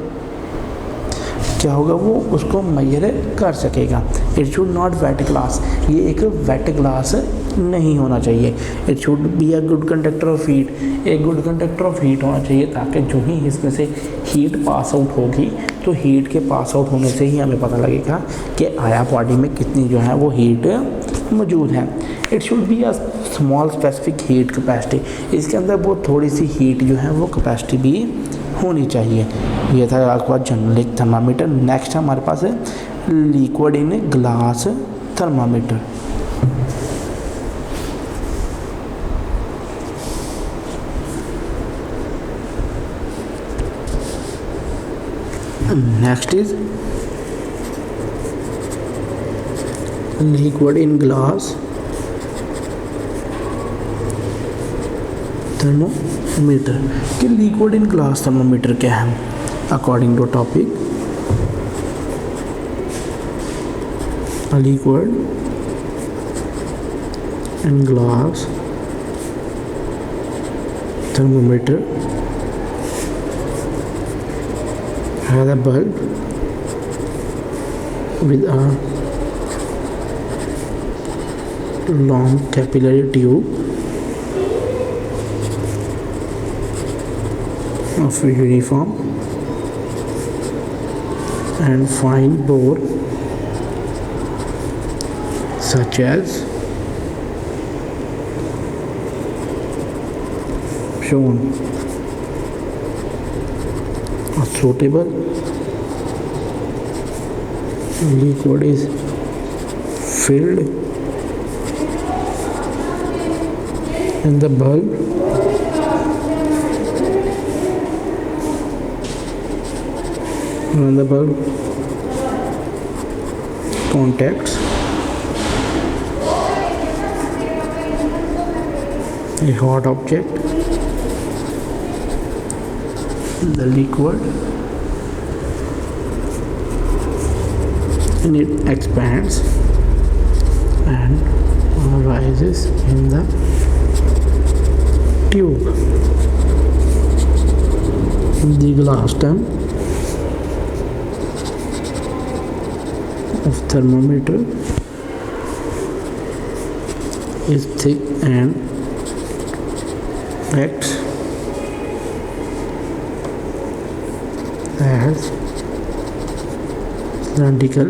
क्या होगा, वो उसको मेजर कर सकेगा। It should not wet glass, ये एक वेट ग्लास नहीं होना चाहिए। It should be a good conductor of heat, एक गुड कंडक्टर ऑफ हीट होना चाहिए ताकि जो ही इसमें से हीट पास आउट होगी तो हीट के पास आउट होने से ही हमें पता लगेगा कि आया बॉडी में कितनी जो है वो हीट मौजूद है। It should be a small specific heat capacity, इसके अंदर वो थोड़ी सी हीट जो है वो कैपेसिटी भी होनी चाहिए। ये था आपका जनरल थर्मामीटर। नेक्स्ट हमारे पास है liquid in glass thermometer. Next is liquid in glass thermometer. कि लिक्विड इन ग्लास थर्मोमीटर क्या है? According to topic, liquid in glass thermometer has a bulb with a long capillary tube of uniform and fine bore such as shown. A suitable liquid is filled in the bulb when the bulb contacts a hot object. The liquid and it expands and rises in the tube. The glass tongue of thermometer is thick and acts as cylindrical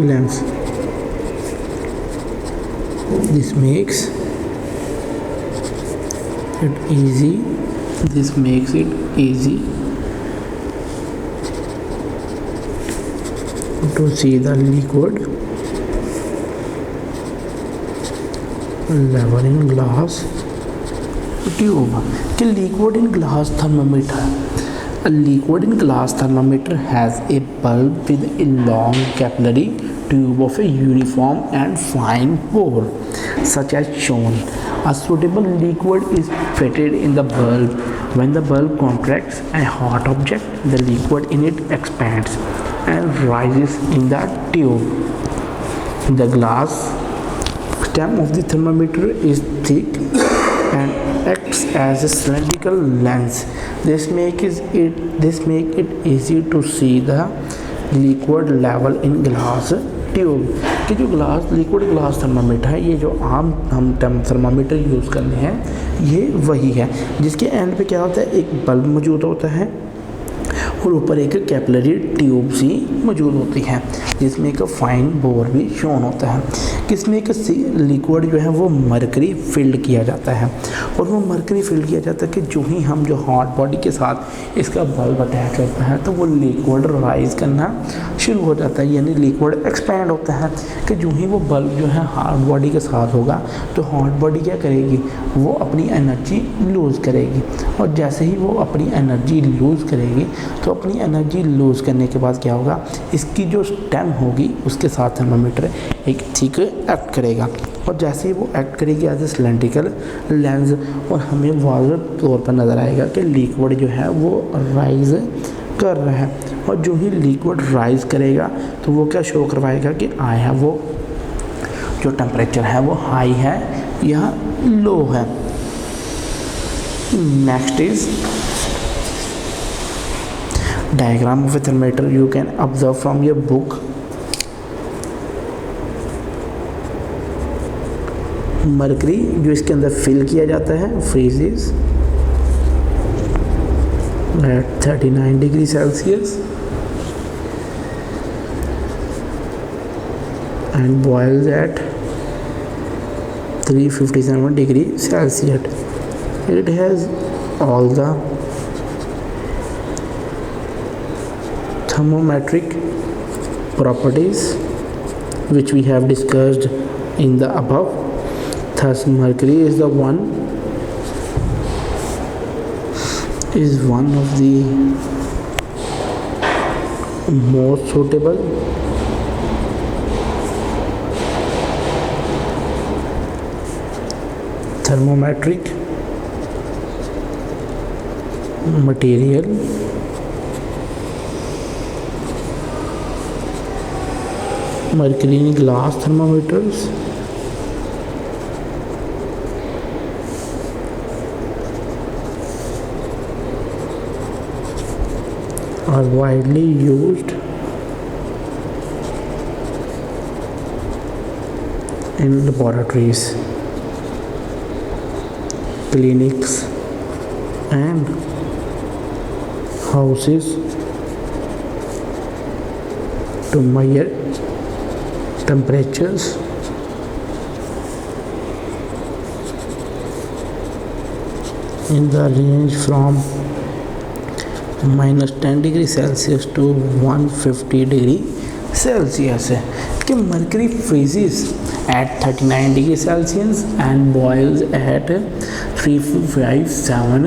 lens. This makes it easy to see the liquid level in glass tube. कि liquid in glass thermometer. A liquid in glass thermometer has a bulb with a long capillary tube of a uniform and fine bore, such as shown. A suitable liquid is fitted in the bulb. When the bulb contracts a hot object, the liquid in it expands and rises in the tube. The glass stem of the thermometer is thick and acts as a cylindrical lens. This makes it easy to see the liquid level in glass tube. कि जो liquid glass thermometer है, ये जो आम हम thermometer use करते हैं ये वही है जिसके एंड पे क्या होता है, एक बल्ब मौजूद होता है और ऊपर एक कैपिलरी ट्यूब सी मौजूद होती है जिसमें एक फाइन बोर भी शोन होता है कि इसमें एक लिक्विड जो है वो मरकरी फिल्ड किया जाता है और वो मरकरी फिल्ड किया जाता है कि जो ही हम जो हार्ट बॉडी के साथ इसका बल्ब अटैच होता है तो वो लिक्विड राइज करना शुरू हो जाता है, यानी लिक्विड एक्सपैंड होता है कि जो ही वो बल्ब जो है हार्ट बॉडी के साथ होगा तो हार्ट बॉडी क्या करेगी, वो अपनी एनर्जी लूज़ करेगी और जैसे ही वो अपनी एनर्जी लूज़ करेगी तो अपनी एनर्जी लूज़ करने के बाद क्या होगा, इसकी जो स्टेम होगी उसके साथ थर्मामीटर एक ठीक एक्ट करेगा और जैसे ही वो एक्ट करेगी एज ए सिलेंड्रिकल लेंस और हमें वाज़ह तौर पर नज़र आएगा कि लिक्विड जो है वो राइज कर रहा है और जो ही लिक्विड राइज करेगा तो वो क्या शो करवाएगा कि आया वो जो टेम्परेचर है वो हाई है या लो है। Next is diagram of a thermometer you can observe from your book. Mercury जो इसके अंदर फिल किया जाता है freezes at 39 degree Celsius and boils at 357 degree Celsius. It has all the thermometric properties which we have discussed in the above. Thus mercury is one of the most suitable thermometric material mercury in glass thermometers are widely used in laboratories, clinics and houses to measure temperatures in the range from -10 degree Celsius to 150 degree Celsius है कि mercury freezes at 39 degree Celsius and boils at 357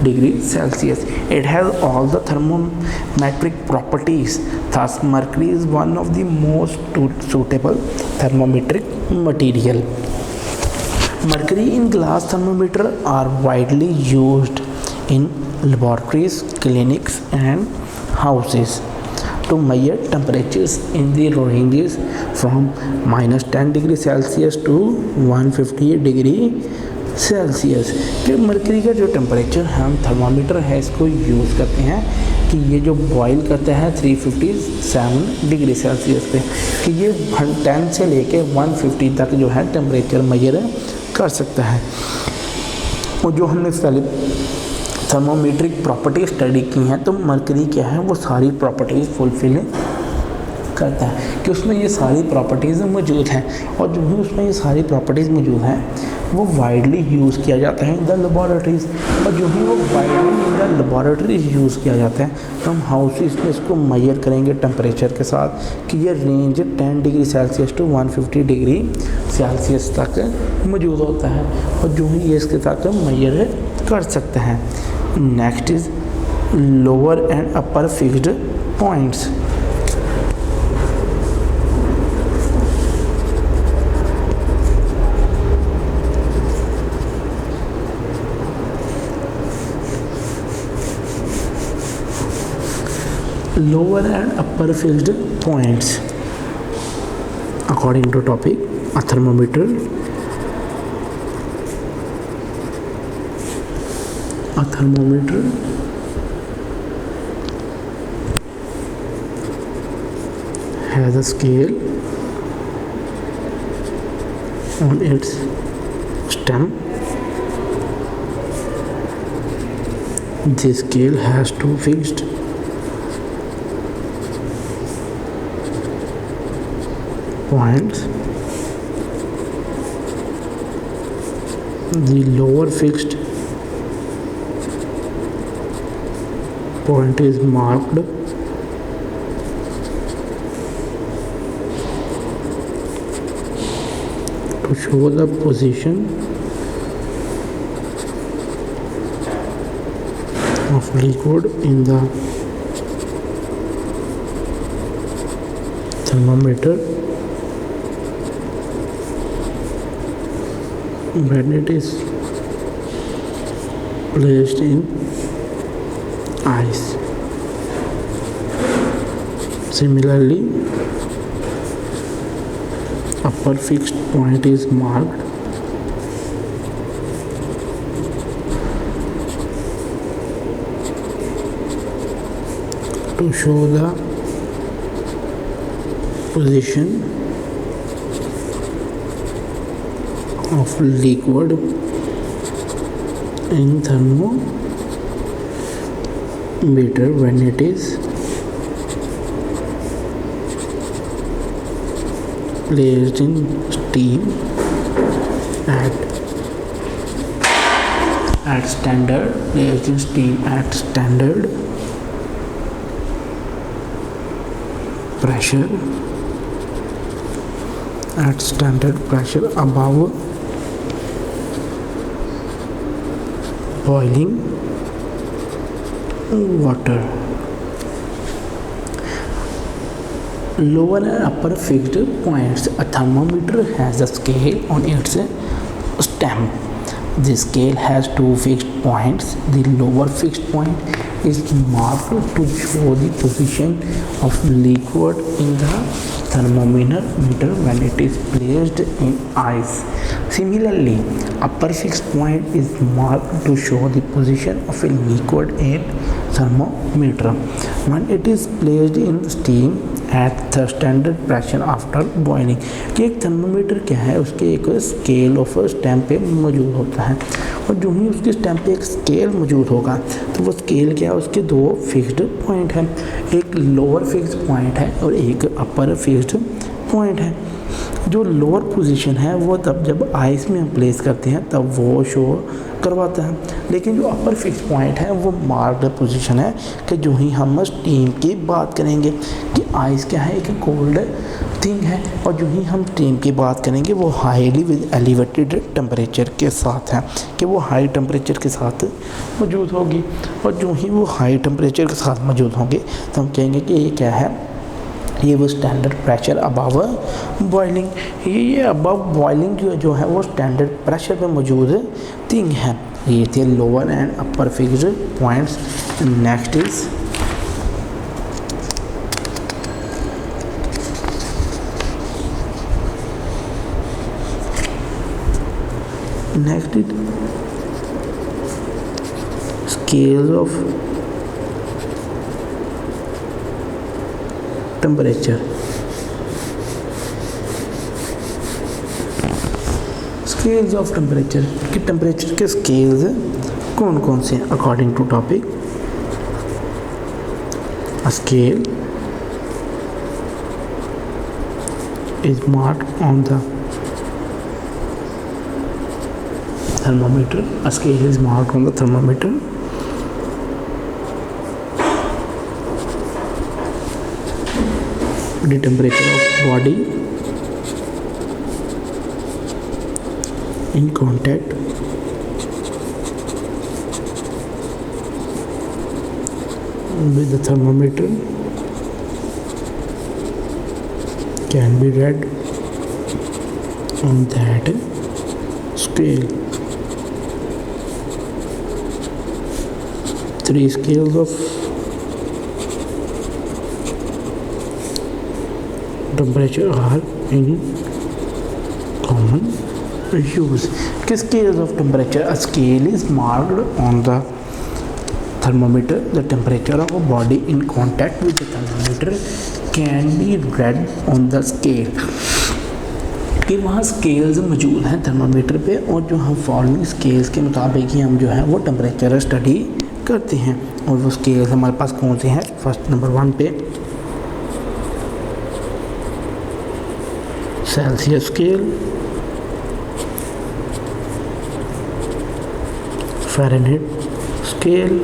degree Celsius. It has all the thermometric properties. Thus, mercury is one of the most suitable thermometric material. Mercury in glass thermometer are widely used in laboratories, clinics, and houses to measure temperatures in the ranges from -10 degree Celsius to 150 degree Celsius। कि mercury का जो temperature हम thermometer है इसको use करते हैं कि ये जो बॉयल करता है 357 डिग्री सेल्सियस पे कि ये 10 से लेके 150 तक जो है टेम्परेचर मेजर कर सकता है। और जो हमने पहले थर्मोमेट्रिक प्रॉपर्टी स्टडी की हैं तो मरकरी क्या है वो सारी प्रॉपर्टीज़ फुलफिल करता है कि उसमें ये सारी प्रॉपर्टीज़ मौजूद हैं और जो भी उसमें ये सारी प्रॉपर्टीज़ मौजूद हैं वो वाइडली यूज़ किया जाता है इन द लेबॉरेटरीज़ और जो भी वो widely in the laboratories use किया जाता है तो हम हाउसेस में इसको मेजर करेंगे टेम्परेचर के साथ कि ये range 10 degree Celsius to 150 degree Celsius तक मौजूद होता है और जो ही ये इसके साथ मेजर कर सकते हैं। Next is lower and upper fixed points. Lower and upper fixed points. According to topic, a thermometer. A thermometer has a scale on its stem. This scale has two fixed points. The lower fixed point is marked to show the position of liquid in the thermometer when it is placed in ice. Similarly, upper fixed point is marked to show the position of liquid in thermometer when it is placed in steam at standard pressure above boiling water. Lower and upper fixed points. A thermometer has a scale on its stem. The scale has two fixed points. The lower fixed point is marked to show the position of liquid in the thermometer when it is placed in ice. Similarly, upper fixed point is marked to show the position of a liquid in thermometer when it is placed in steam at the standard pressure after boiling. कि एक thermometer क्या है, उसके एक scale of stamp पे मौजूद होता है और जो ही उसके स्टैम्प पे एक स्केल मौजूद होगा तो वो स्केल क्या है, उसके दो फिक्स्ड पॉइंट हैं, एक लोअर फिक्स्ड पॉइंट है और एक अपर फिक्स्ड पॉइंट है। जो लोअर पोजीशन है वो तब जब आइस में हम प्लेस करते हैं तब वो शो करवाता है, लेकिन जो अपर फिक्स पॉइंट है वो मार्क्ड पोजीशन है कि जो ही हम स्टीम की बात करेंगे कि आइस क्या है, एक कोल्ड थिंग है और जो ही हम स्टीम की बात करेंगे वो हाईली विद एलिवेटेड टेम्परेचर के साथ है कि वो हाई टेम्परेचर के साथ मौजूद होगी और जो ही वो हाई टेम्परेचर के साथ मौजूद होंगे तो हम कहेंगे कि ये क्या है, ये वो स्टैंडर्ड प्रेशर अबव बॉइलिंग। ये अबव बॉइलिंग जो है वो स्टैंडर्ड प्रेशर पे मौजूद थिंग है। ये थे lower and upper fixed points. Next is scales of temperature. Scales of temperature कि टेम्परेचर के स्केल्स कौन कौन से according to topic. A scale is marked on the thermometer. A scale is marked on the thermometer. The temperature of body in contact with the thermometer can be read on that scale. 3 scales of temperature are in common use. Scales of temperature. A scale is marked on the thermometer. The temperature of a body in contact with the thermometer can be read on the scale. कि वहाँ scales मौजूद हैं thermometer पे और जो हम following scales के मुताबिक ही हम जो है वो टेम्परेचर स्टडी करते हैं। और वो स्केल्स हमारे पास कौन से हैं। फर्स्ट नंबर 1 पे Celsius scale, Fahrenheit scale,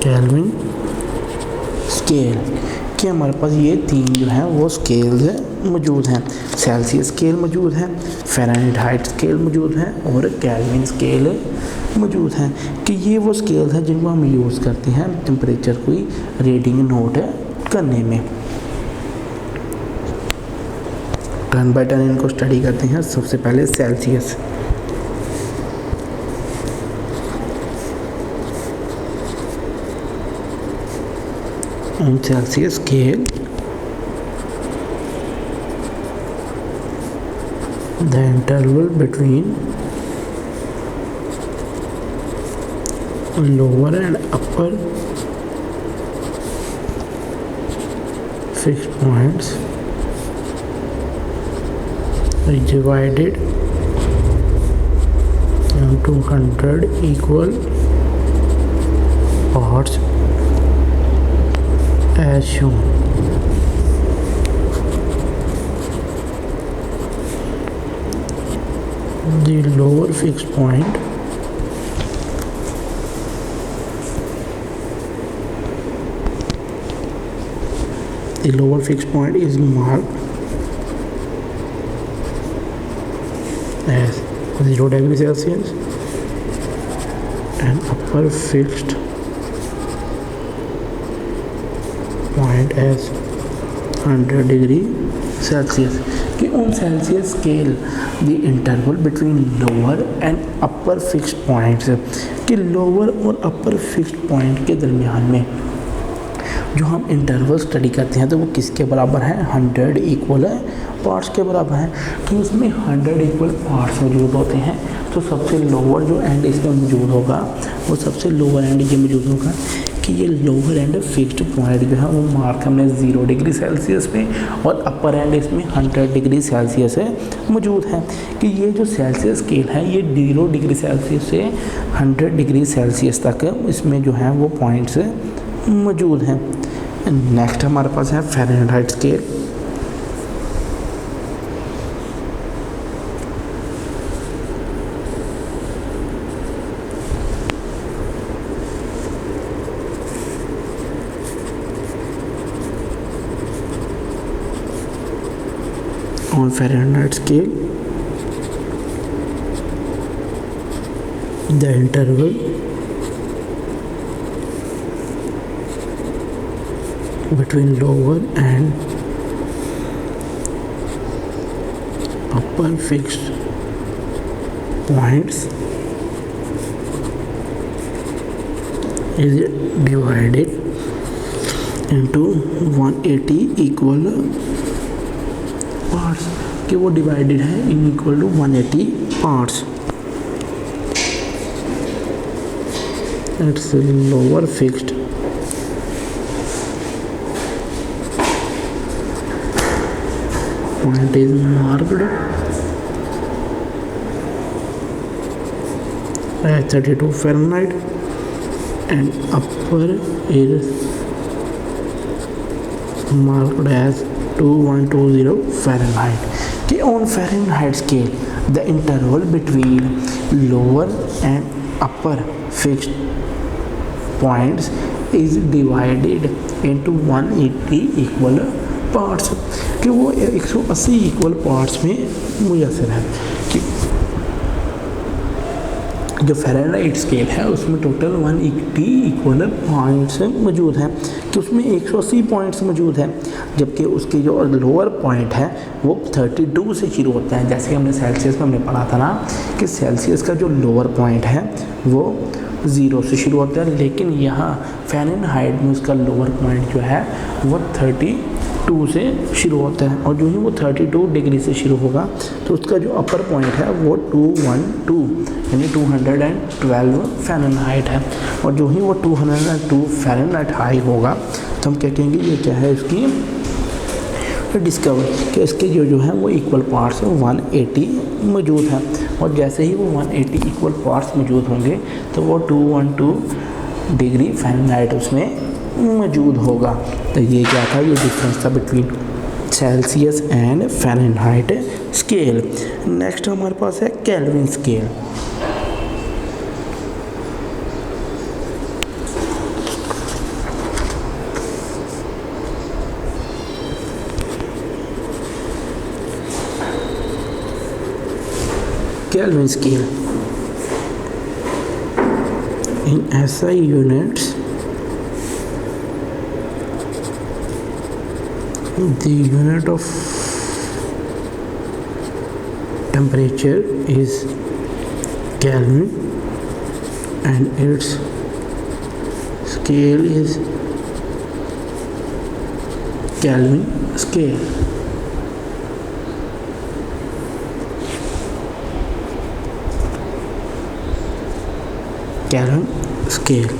kelvin scale कि हमारे पास ये तीन जो हैं वो स्केल्स मौजूद हैं। सेल्सियस स्केल मौजूद है, फ़ारेनहाइट स्केल मौजूद है और केल्विन स्केल मौजूद हैं कि ये वो स्केल हैं जिनको हम यूज़ करते हैं टेम्परेचर कोई रीडिंग नोट करने में। टर्न बाय टर्न इनको स्टडी करते हैं। सबसे पहले Celsius. On Celsius scale, the interval between lower and upper fixed points is divided into 100 equal parts as shown. The lower fixed point is marked as 0 degree Celsius and upper fixed point as 100 degree Celsius कि on Celsius scale the interval between lower and upper fixed points कि lower और upper fixed point के दरमियान में जो हम interval study करते हैं तो वो किसके बराबर है, 100 इक्वल पार्ट्स के बराबर है। तो उसमें 100 इक्वल पार्ट्स मौजूद होते हैं तो सबसे लोअर जो एंड इसमें मौजूद होगा वो सबसे लोअर एंड ये मौजूद होगा कि ये लोअर एंड फिक्स्ड पॉइंट जो है वो मार्क हमने 0 डिग्री सेल्सियस पे और अपर एंड इसमें 100 डिग्री सेल्सियस है मौजूद है कि ये जो सेल्सियस स्केल है ये 0 डिग्री सेल्सियस से 100 डिग्री सेल्सियस तक इसमें जो है वो पॉइंट्स मौजूद हैं। नेक्स्ट हमारे पास है Fahrenheit scale. On Fahrenheit scale, the interval between lower and upper fixed points is divided into 180 equal parts कि वो डिवाइडेड है in equal to 180 parts. Its lower fixed point is marked as 32 Fahrenheit and upper is marked as 2120 Fahrenheit कि on Fahrenheit scale the interval between lower and upper fixed points is divided into 180 equal parts कि वो 180 equal parts में मुयसर है कि जो Fahrenheit scale है उसमें total 180 equal points मौजूद हैं कि उसमें 180 पॉइंट्स मौजूद हैं जबकि उसके जो लोअर पॉइंट है वो 32 से शुरू होता है। जैसे कि हमने सेल्सियस में हमने पढ़ा था ना कि सेल्सियस का जो लोअर पॉइंट है वो 0 से शुरू होता है, लेकिन यहाँ फ़ारेनहाइट में उसका लोअर पॉइंट जो है वो 32 से शुरू होता है और जो ही वो 32 डिग्री से शुरू होगा तो उसका जो अपर पॉइंट है वो 212 यानी 212 फ़ारेनहाइट है और जो ही वो 202 फ़ारेनहाइट हाई होगा तो हम क्या कहेंगे ये क्या है इसकी डिस्कवर कि इसके जो है वो इक्वल पार्ट्स 180 मौजूद हैं और जैसे ही वो 180 इक्वल पार्ट्स मौजूद होंगे तो वो 212 डिग्री फ़ारेनहाइट उसमें मौजूद होगा। तो ये क्या था, ये डिफरेंस था between Celsius and Fahrenheit scale. Next हमारे पास है kelvin scale. Kelvin scale in SI units, the unit of temperature is Kelvin and its scale is Kelvin scale. Kelvin scale.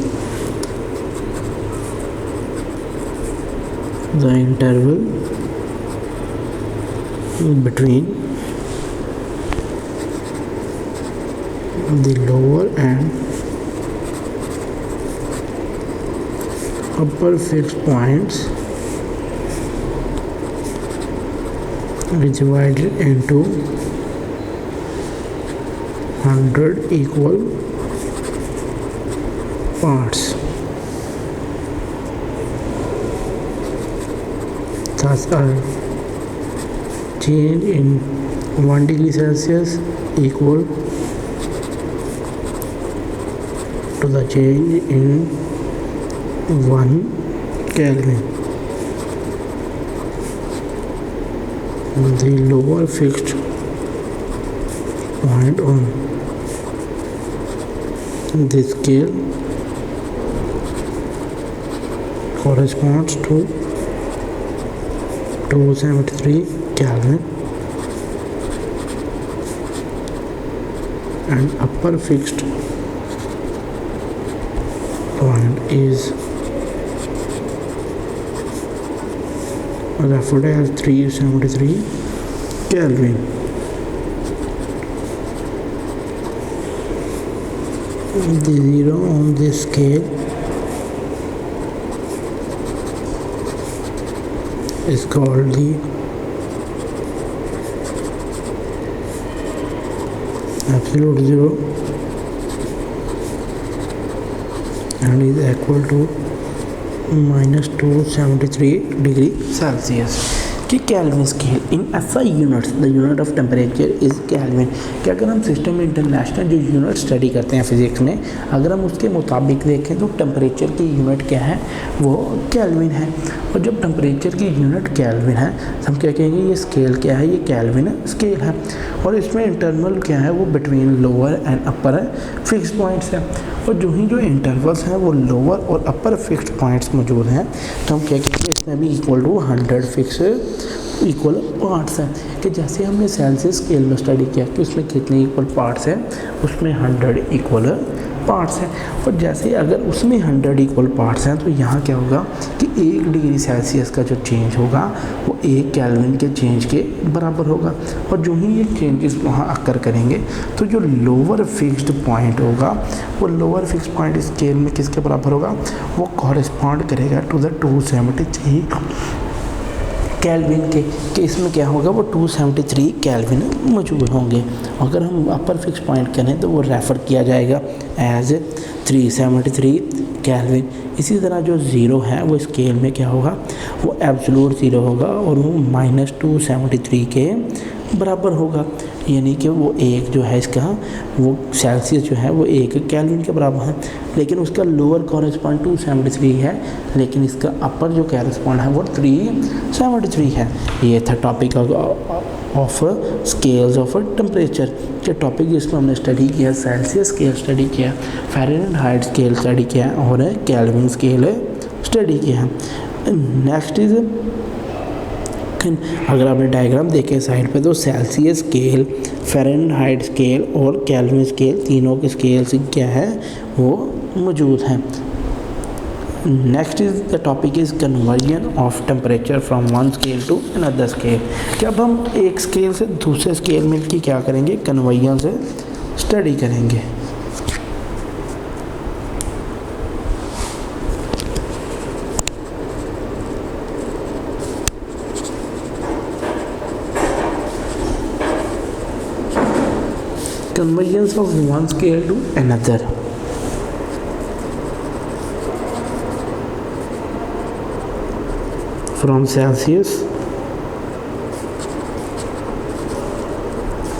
The interval between the lower and upper fixed points is divided into 100 equal parts. Thus, a change in 1 degree Celsius equal to the change in 1 Kelvin. The lower fixed point on this scale corresponds to 273 Kelvin and upper fixed point is referred as 373 Kelvin. The zero on this scale is called the absolute zero and is equal to minus 273 degree Celsius. कि kelvin scale in SI units the unit of temperature is kelvin. कि अगर हम system international जो unit study करते हैं physics में, अगर हम उसके मुताबिक देखें तो टेम्परेचर की यूनिट क्या है, वो केल्विन है। और जब टेम्परेचर की यूनिट केल्विन है तो हम क्या कहेंगे, ये स्केल क्या है, ये केल्विन स्केल है। और इसमें इंटरवल क्या है, वो between lower and upper fix points है। और जो इंटरवल्स हैं वो लोअर और अपर फिक्स्ड पॉइंट्स मौजूद हैं, तो हम क्या कहेंगे, इसमें भी equal to 100 fix equal parts हैं। कि जैसे हमने सेल्सियस स्केल में स्टडी किया कि उसमें कितने इक्वल पार्ट्स हैं, उसमें 100 इक्वल पार्ट्स हैं। और जैसे अगर उसमें 100 इक्वल पार्ट्स हैं तो यहाँ क्या होगा कि 1 डिग्री सेल्सियस का जो चेंज होगा वो 1 केल्विन के चेंज के बराबर होगा। और जो ही ये चेंजेस वहाँ अकर करेंगे तो जो लोअर फिक्स्ड पॉइंट होगा वो लोअर फिक्स्ड पॉइंट स्केल में किसके बराबर होगा, वो कॉरेस्पॉन्ड करेगा टू द 273 केल्विन के। कि इसमें क्या होगा, वो 273 केल्विन मौजूद होंगे। अगर हम अपर फिक्स पॉइंट करें तो वो रेफ़र किया जाएगा एज 373 केल्विन। इसी तरह जो ज़ीरो है वो स्केल में क्या होगा, वो एब्सोल्यूट ज़ीरो होगा और वो माइनस 273 के बराबर होगा। यानी कि वो एक जो है इसका, वो सेल्सियस जो है वो 1 केल्विन के बराबर है। लेकिन उसका लोअर कॉरेस्पॉन्ड 273 है, लेकिन इसका अपर जो कॉरेस्पॉन्ड है वो 373 है। ये था topic of scales of temperature के टॉपिक, जिसमें हमने स्टडी किया सेल्सियस स्केल स्टडी किया, फ़ारेनहाइट स्केल स्टडी किया और केल्विन स्केल स्टडी किया। नेक्स्ट इज़, अगर आपने डायग्राम देखे साइड पे तो सेल्सियस स्केल, फ़ारेनहाइट स्केल और केल्विन स्केल तीनों के स्केल्स क्या है वो मौजूद हैं। Next is the topic is conversion of temperature from one scale to another scale. कि अब हम एक स्केल से दूसरे स्केल में की क्या करेंगे, कन्वर्जन से स्टडी करेंगे। convergence of one scale to another. From Celsius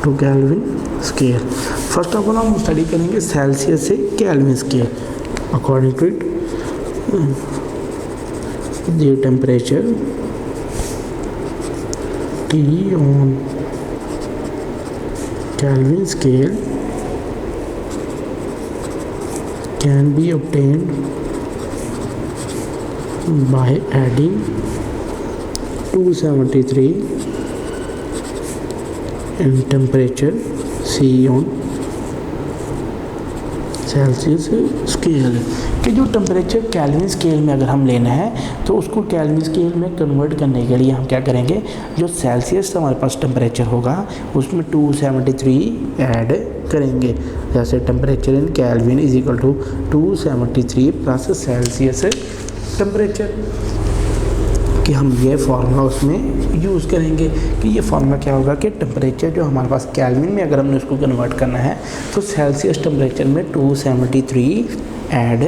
to Kelvin scale. First of all हम स्टडी करेंगे सेल्सियस से Kelvin scale. According to it the temperature T on Kelvin scale can be obtained by adding 273 in temperature C on Celsius scale. कि जो temperature kelvin scale में अगर हम लेना है तो उसको केल्विन स्केल में कन्वर्ट करने के लिए हम क्या करेंगे, जो सेल्सियस हमारे पास टेम्परेचर होगा उसमें 273 ऐड करेंगे. जैसे temperature in Kelvin is equal to 273 plus Celsius temperature, कि हम ये फार्मूला उसमें यूज़ करेंगे. कि ये फार्मूला क्या होगा कि टेम्परेचर जो हमारे पास केल्विन में अगर हमने उसको कन्वर्ट करना है तो सेल्सियस टेम्परेचर में 273 ऐड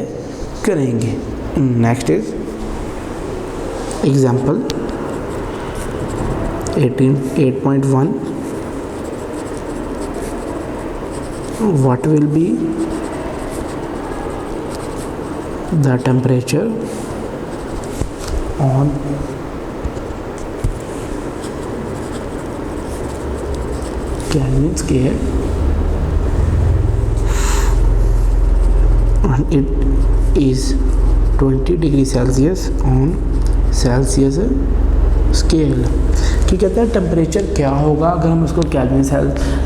करेंगे. Next is example 8.1. What will be the temperature on Kelvin scale and it is 20 degree Celsius on Celsius scale. कि कहते हैं टेम्परेचर क्या होगा अगर हम उसको केल्विन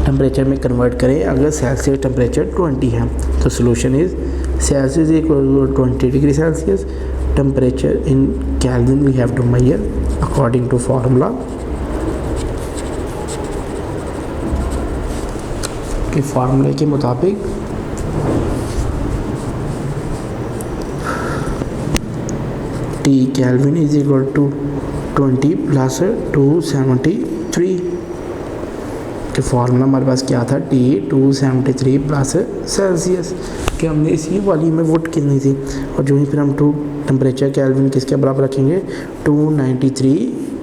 टेम्परेचर में कन्वर्ट करें अगर सेल्सियस टेम्परेचर 20 है. तो solution is Celsius equal to 20 degree Celsius. temperature in Kelvin we have to measure according to formula. के फार्मूले के मुताबिक T Kelvin is equal to 20 plus 273 कि फार्मूला हमारे पास क्या था, T 273 प्लस सेल्सियस. कि हमने इसी वाली में वोट करनी थी और जो ही फिर हम टेम्परेचर केल्विन किसके बराबर रखेंगे 293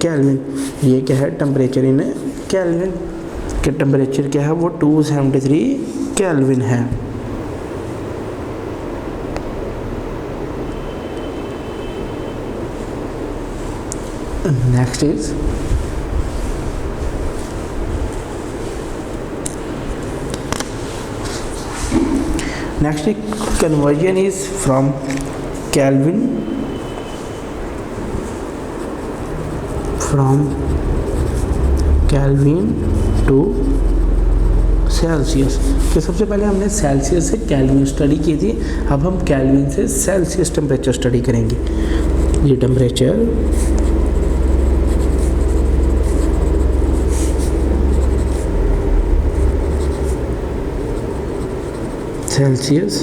केल्विन. ये क्या है टेम्परेचर इन केल्विन, कि टेम्परेचर क्या है वो 273 केल्विन है. Next is next conversion is from Kelvin to Celsius. कि सबसे पहले हमने सेल्सियस से केल्विन स्टडी की थी, अब हम केल्विन से सेल्सियस टेम्परेचर स्टडी करेंगे. ये temperature Celsius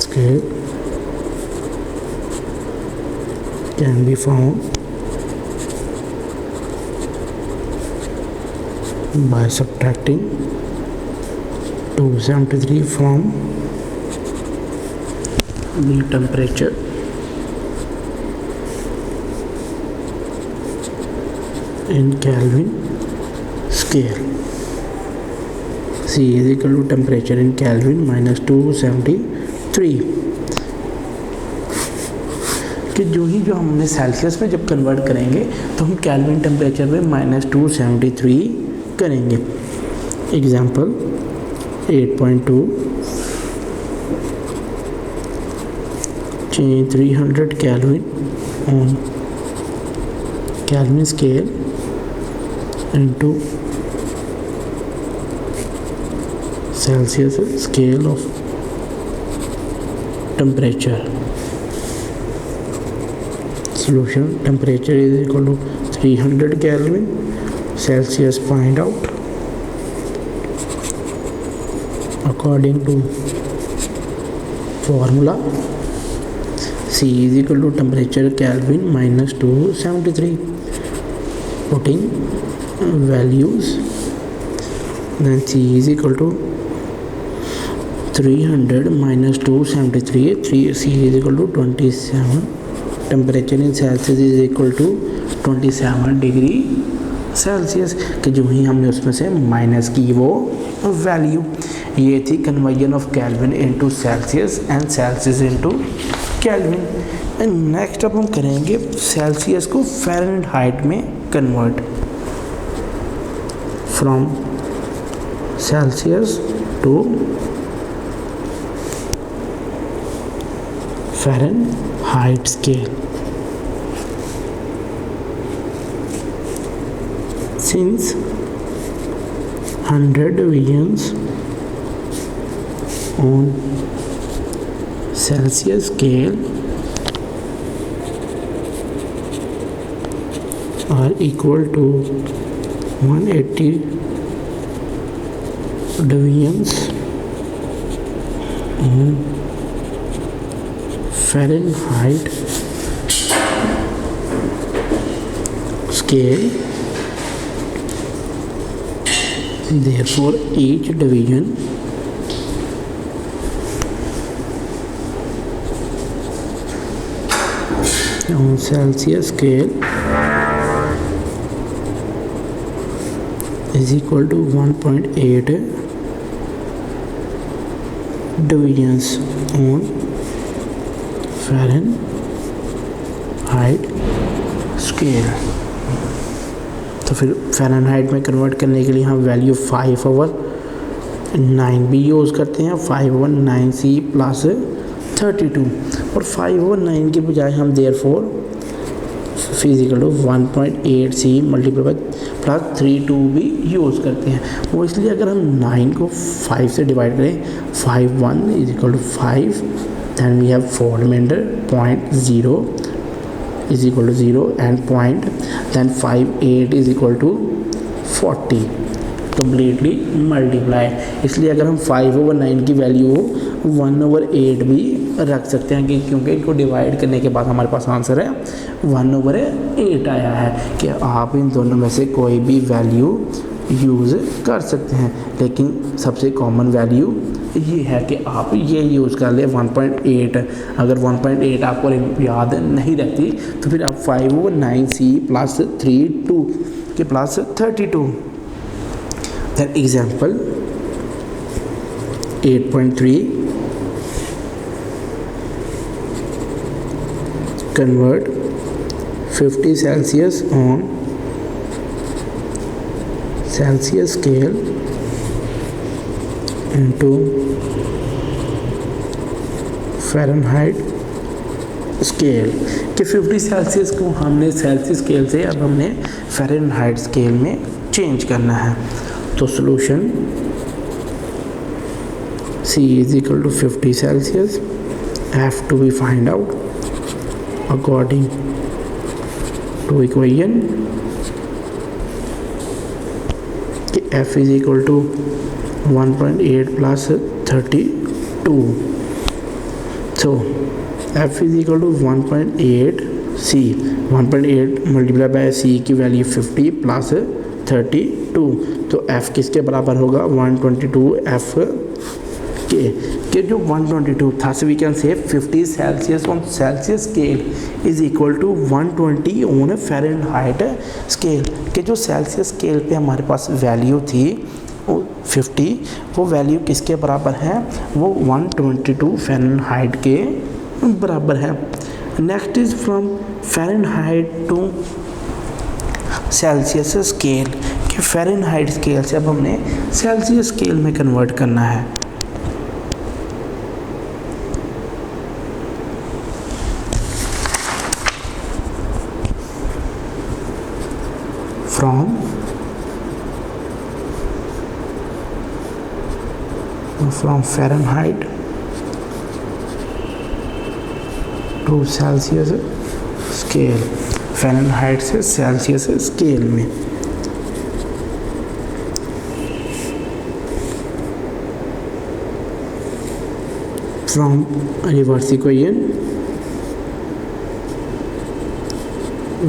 scale can be found by subtracting 273 from the temperature in Kelvin scale. C is equal to temperature in Kelvin minus 273. कि जो हमने सेल्सियस में जब कन्वर्ट करेंगे तो हम केल्विन टेम्परेचर में -273 करेंगे. Example 8.2 change 300 Kelvin on Kelvin scale into Celsius scale of temperature. Solution temperature is equal to 300 Kelvin. Celsius find out according to formula. C is equal to temperature Kelvin minus 273. Putting values then C is equal to 300 minus 273, 3C is equal to 27. Temperature in Celsius is equal to 27 degree Celsius, कि जो ही हमने उसमें से minus की वो value. ये थी conversion of Kelvin into Celsius and Celsius into Kelvin. And next अब हम करेंगे सेल्सियस को फ़ारेनहाइट में convert, from Celsius to Fahrenheit scale. Since 100 divisions on Celsius scale are equal to 180 divisions on Fahrenheit scale, therefore each division on Celsius scale is equal to 1.8 divisions on Fahrenheit scale। तो फिर Fahrenheit में convert करने के लिए हम value 5/9 भी use करते हैं, 5/9C प्लस 32, और 5/9 के बजाय हम therefore physical to 1.8C multiply plus 32 भी यूज़ करते हैं। वो इसलिए अगर हम 9 को 5 से डिवाइड करें, 5/1 is equal to 5, then we have 4 reminder, 0.0 is equal to 0 and point, then 5/8 is equal to 40 completely multiply। इसलिए अगर हम 5/9 की वैल्यू 1/8 भी रख सकते हैं, कि क्योंकि इनको डिवाइड करने के बाद हमारे पास आंसर है 1/8 आया है। कि आप इन दोनों में से कोई भी वैल्यू यूज़ कर सकते हैं, लेकिन सबसे कॉमन वैल्यू ये है कि आप ये यूज़ कर ले 1.8। अगर 1.8 आपको याद नहीं रहती तो फिर आप 5/9C प्लस 32 के plus 32। Then example 8.3 convert 50 Celsius on Celsius scale into Fahrenheit scale. कि 50 सेल्सियस को हमने सेल्सियस स्केल से अब हमने फ़ारेनहाइट स्केल में चेंज करना है। तो solution C is equal to 50 Celsius, F to be find out according to equation कि F is equal to 1.8 plus 32। So F is equal to 1.8C, 1.8 multiply by C की value 50 plus 32। तो F किसके बराबर होगा 122 F के जो 122 था। So we can say 50 Celsius on Celsius scale is equal to 120 on Fahrenheit scale. के जो सेल्सियस स्केल पे हमारे पास वैल्यू थी 50, वो वैल्यू किसके बराबर है, वो 122 फ़ारेनहाइट के बराबर है। Next is from Fahrenheit to Celsius scale. कि फ़ारेनहाइट स्केल से अब हमने सेल्सियस स्केल में कन्वर्ट करना है। from Fahrenheit to Celsius scale, Fahrenheit से सेल्सियस स्केल में। From reverse equation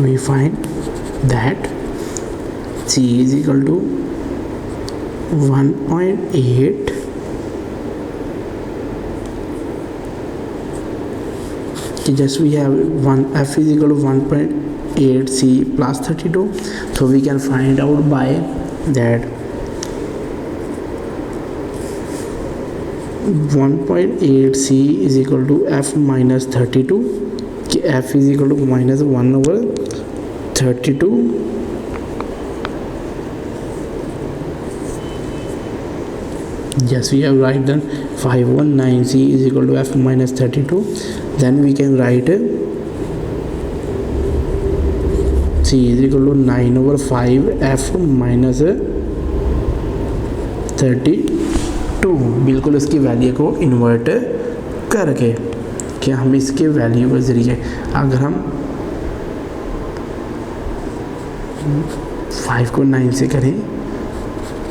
we find that C is equal to 1.8 just we have one f is equal to 1.8 c plus 32, so we can find out by that 1.8 c is equal to f minus 32, f is equal to minus 1 over 32 yes we have right done 519 c is equal to f minus 32. Then we can write c is equal to 9 over 5 f minus 32 बिल्कुल इसकी value को invert करके कि हम इसके value के ज़रिए अगर हम 5 को 9 से करें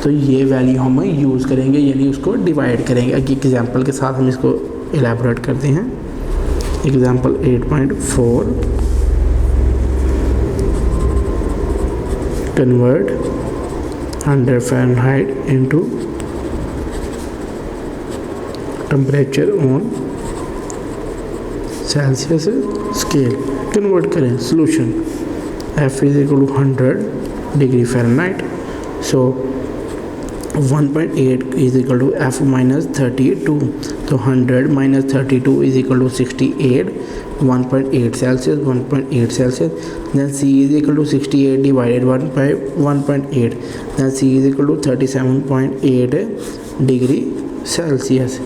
तो ये वैल्यू हम यूज़ करेंगे, यानी उसको डिवाइड करेंगे। एक एग्जांपल के साथ हम इसको एलैबोरेट करते हैं। Example 8.4 convert 100 Fahrenheit into temperature on Celsius scale. Convert करें solution f is equal to 100 degree Fahrenheit, so 1.8 is equal to f minus 32, तो 100 minus 32 is equal to 68, 1.8 Celsius, 1.8 Celsius, then c is equal to 68 divided 1 by 1.8, then c is equal to 37.8 degree Celsius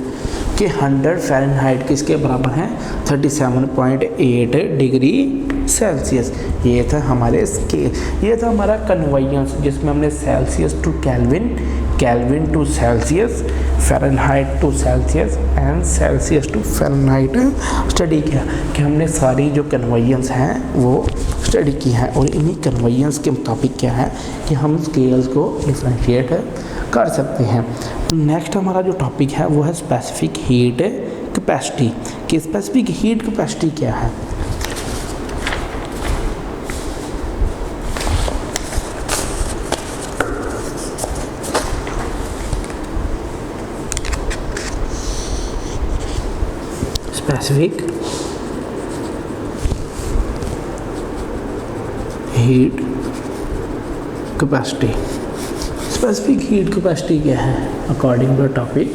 कि 100 Fahrenheit किसके बराबर है 37.8 degree Celsius. ये था हमारे scale, ये था हमारा कन्वेयंस जिसमें हमने Celsius to Kelvin, Kelvin to Celsius, Fahrenheit to Celsius and Celsius to Fahrenheit study किया कि हमने सारी जो कन्वेयंस हैं वो स्टडी की है और इन्हीं कन्वेयंस के मुताबिक क्या है कि हम स्केल्स को डिफ्रेंशिएट कर सकते हैं। नेक्स्ट हमारा जो टॉपिक है वो है स्पेसिफिक हीट कैपेसिटी कि स्पेसिफिक हीट कैपेसिटी क्या है। Specific heat capacity, specific heat capacity क्या है according to topic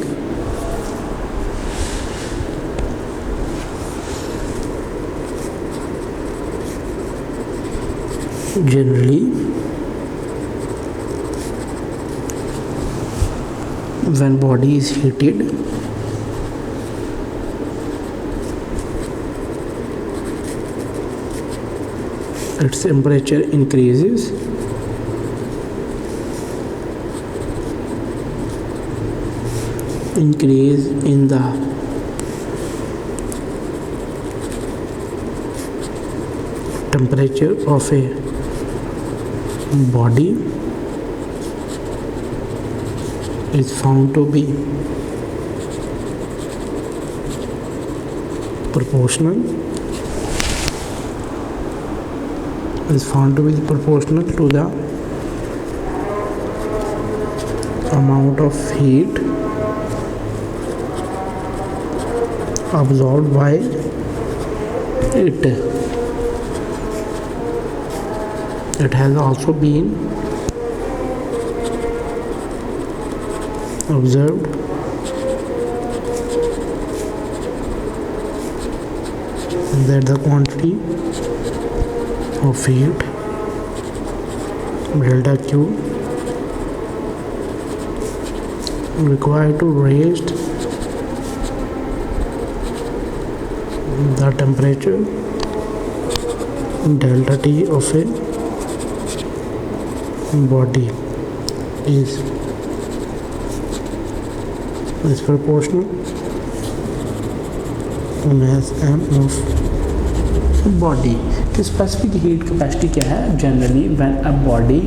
generally when body is heated its temperature increase in the temperature of a body is found to be proportional to the amount of heat absorbed by it. It has also been observed that the quantity of heat delta Q required to raise the temperature delta T of a body is proportional to mass m of body। Specific heat capacity क्या है generally when a body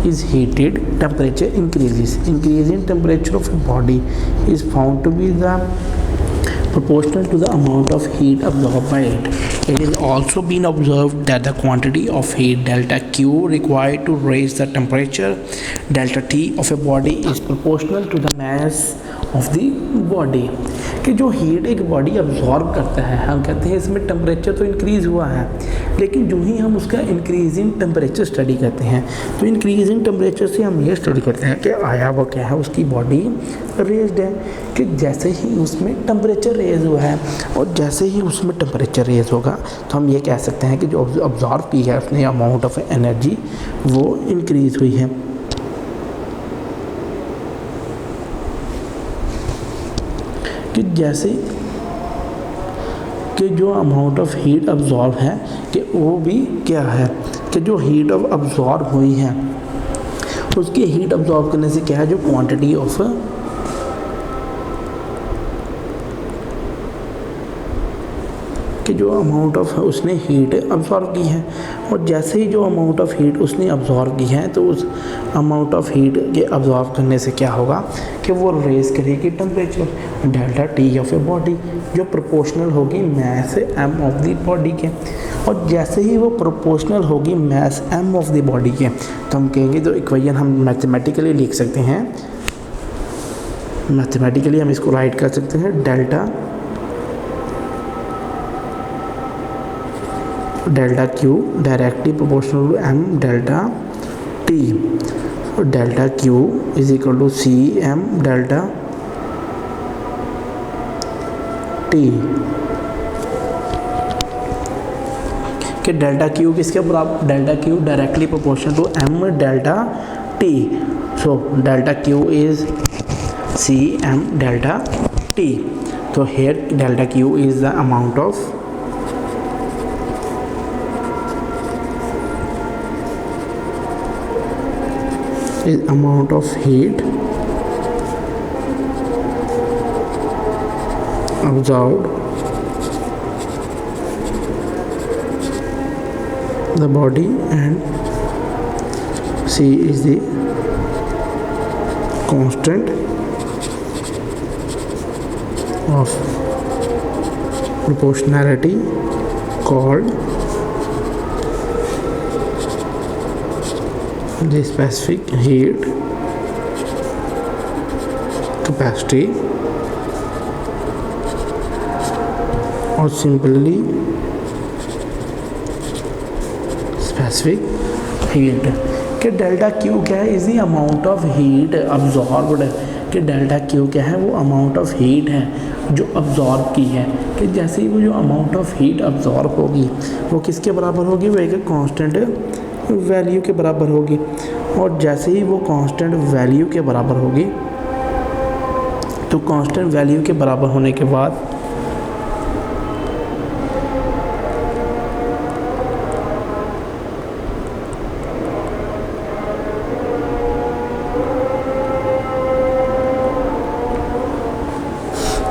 is heated temperature increase in temperature of a body is found to be the proportional to the amount of heat absorbed by it. It is also been observed that the quantity of heat delta Q required to raise the temperature delta T of a body is proportional to the mass of the body. कि जो heat एक body absorb करता है, हम कहते हैं इसमें temperature तो इंक्रीज़ हुआ है, लेकिन जो ही हम उसका इंक्रीज इन टेम्परेचर स्टडी करते हैं तो इंक्रीज इन टेम्परेचर से हम ये स्टडी करते हैं कि आया वो क्या है, उसकी बॉडी रेज्ड है। कि जैसे ही उसमें टेम्परेचर रेज हुआ है और जैसे ही उसमें टेम्परेचर रेज होगा तो हम ये कह सकते हैं कि जो अब्जॉर्ब की है उसने अमाउंट ऑफ एनर्जी वो इंक्रीज़ हुई है। कि जैसे कि जो अमाउंट ऑफ हीट अब्जॉर्ब है कि वो भी क्या है कि जो हीट ऑफ अब्जॉर्ब हुई है उसकी हीट अब्जॉर्ब करने से क्या है, जो क्वांटिटी ऑफ कि जो अमाउंट ऑफ उसने हीट अब्जॉर्ब की है और जैसे ही जो अमाउंट ऑफ हीट उसने अब्जॉर्ब की है तो उस अमाउंट ऑफ हीट के अब्जॉर्ब करने से क्या होगा कि वो रेज करेगी temperature delta T of a body, जो प्रोपोर्शनल होगी mass m of the body के। और जैसे ही वो प्रोपोर्शनल होगी mass m of the body के तो हम कहेंगे, तो इक्वेशन हम मैथमेटिकली लिख सकते हैं, मैथमेटिकली हम इसको राइट कर सकते हैं delta Q directly proportional to M delta T, और delta Q is equal to C M delta T. कि डेल्टा क्यू किसके बराबर, delta Q directly proportional to M delta T, so delta Q is C M delta T. तो here delta Q is the amount of heat absorbed the body, and C is the constant of proportionality called the specific heat capacity, or simply specific heat। कि delta Q क्या है, is the amount of heat absorbed. कि delta Q क्या है, वो amount of heat है जो absorb की है। कि जैसे ही वो जो अमाउंट ऑफ हीट अब्जॉर्ब होगी वो किसके बराबर होगी, वो एक कांस्टेंट वैल्यू के बराबर होगी, और जैसे ही वो कांस्टेंट वैल्यू के बराबर होगी तो कांस्टेंट वैल्यू के बराबर होने के बाद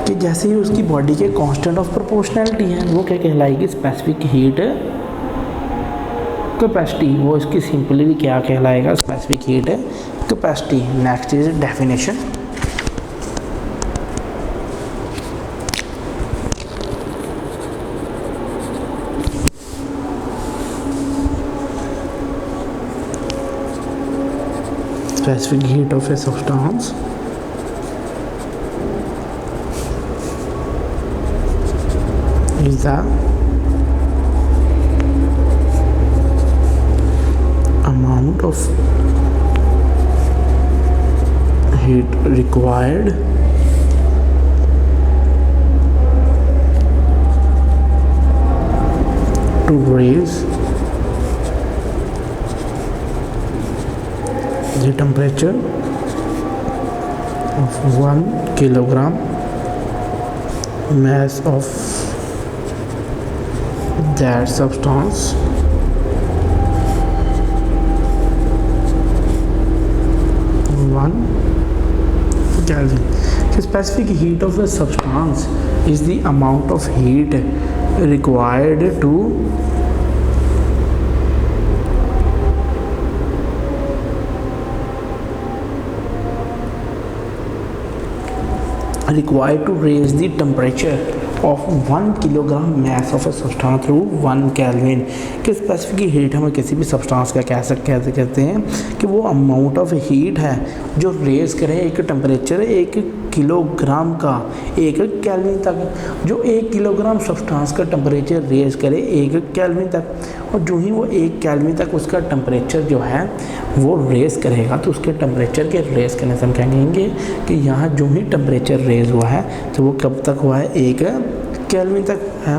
कि जैसे ही उसकी बॉडी के कांस्टेंट ऑफ प्रोपोर्शनैलिटी है वो क्या कहलाएगी, स्पेसिफिक हीट कैपेसिटी। वो इसकी सिंपली क्या कहलाएगा, specific heat capacity. Next is definition. specific heat of a substance is the amount of heat required to raise the temperature of 1 kilogram mass of that substance Kelvin. The specific heat of a substance is the amount of heat required to required to raise the temperature of 1 kilogram mass of a substance through 1 Kelvin। कि specific heat हमें किसी भी substance का कैसे कहते हैं कि वो अमाउंट ऑफ हीट है जो रेज करें एक टेम्परेचर 1 किलोग्राम का 1 केल्विन तक। जो 1 किलोग्राम सब्सटेंस का टेम्परेचर रेज करे 1 केल्विन तक, और जो ही वो 1 केल्विन तक उसका टेम्परेचर जो है वो रेज करेगा तो उसके टेम्परेचर के रेज करने से हम कहेंगे कि यहाँ जो ही टेम्परेचर रेज हुआ है तो वो कब तक हुआ है 1 केल्विन तक है।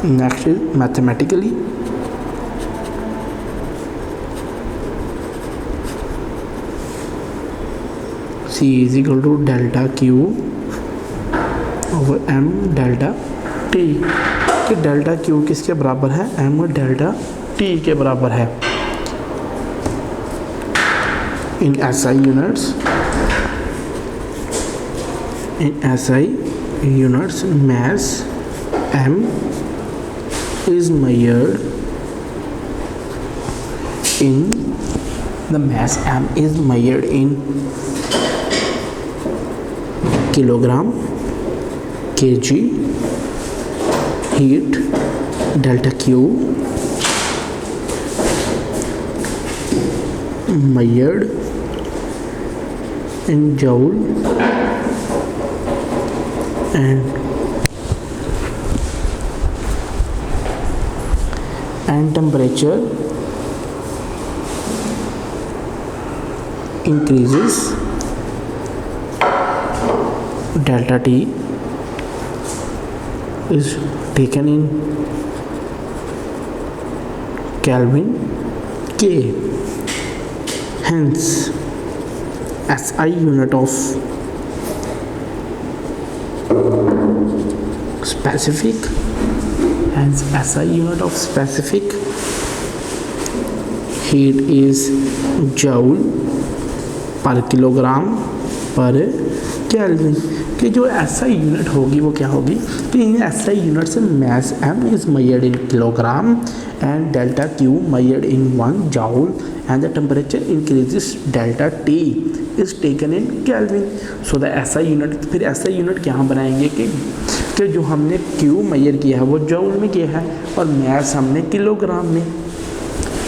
Next is mathematically C is equal to delta Q over M delta T। कि डेल्टा Q किसके बराबर है, M डेल्टा T के बराबर है। इन SI units mass M is measured in kilogram kg। heat delta Q measured in joule and temperature increases delta T is taken in Kelvin K। hence SI unit of specific heat is joule पर kilogram per kelvin. कि जो SI unit होगी वो क्या होगी कि इन SI unit से mass M is measured in kilogram and delta Q measured in 1 joule and the temperature increases delta T is taken in Kelvin। so the SI unit, फिर SI unit क्या बनाएंगे कि जो हमने Q मेजर किया है वो जूल में किया है और mass हमने किलोग्राम में।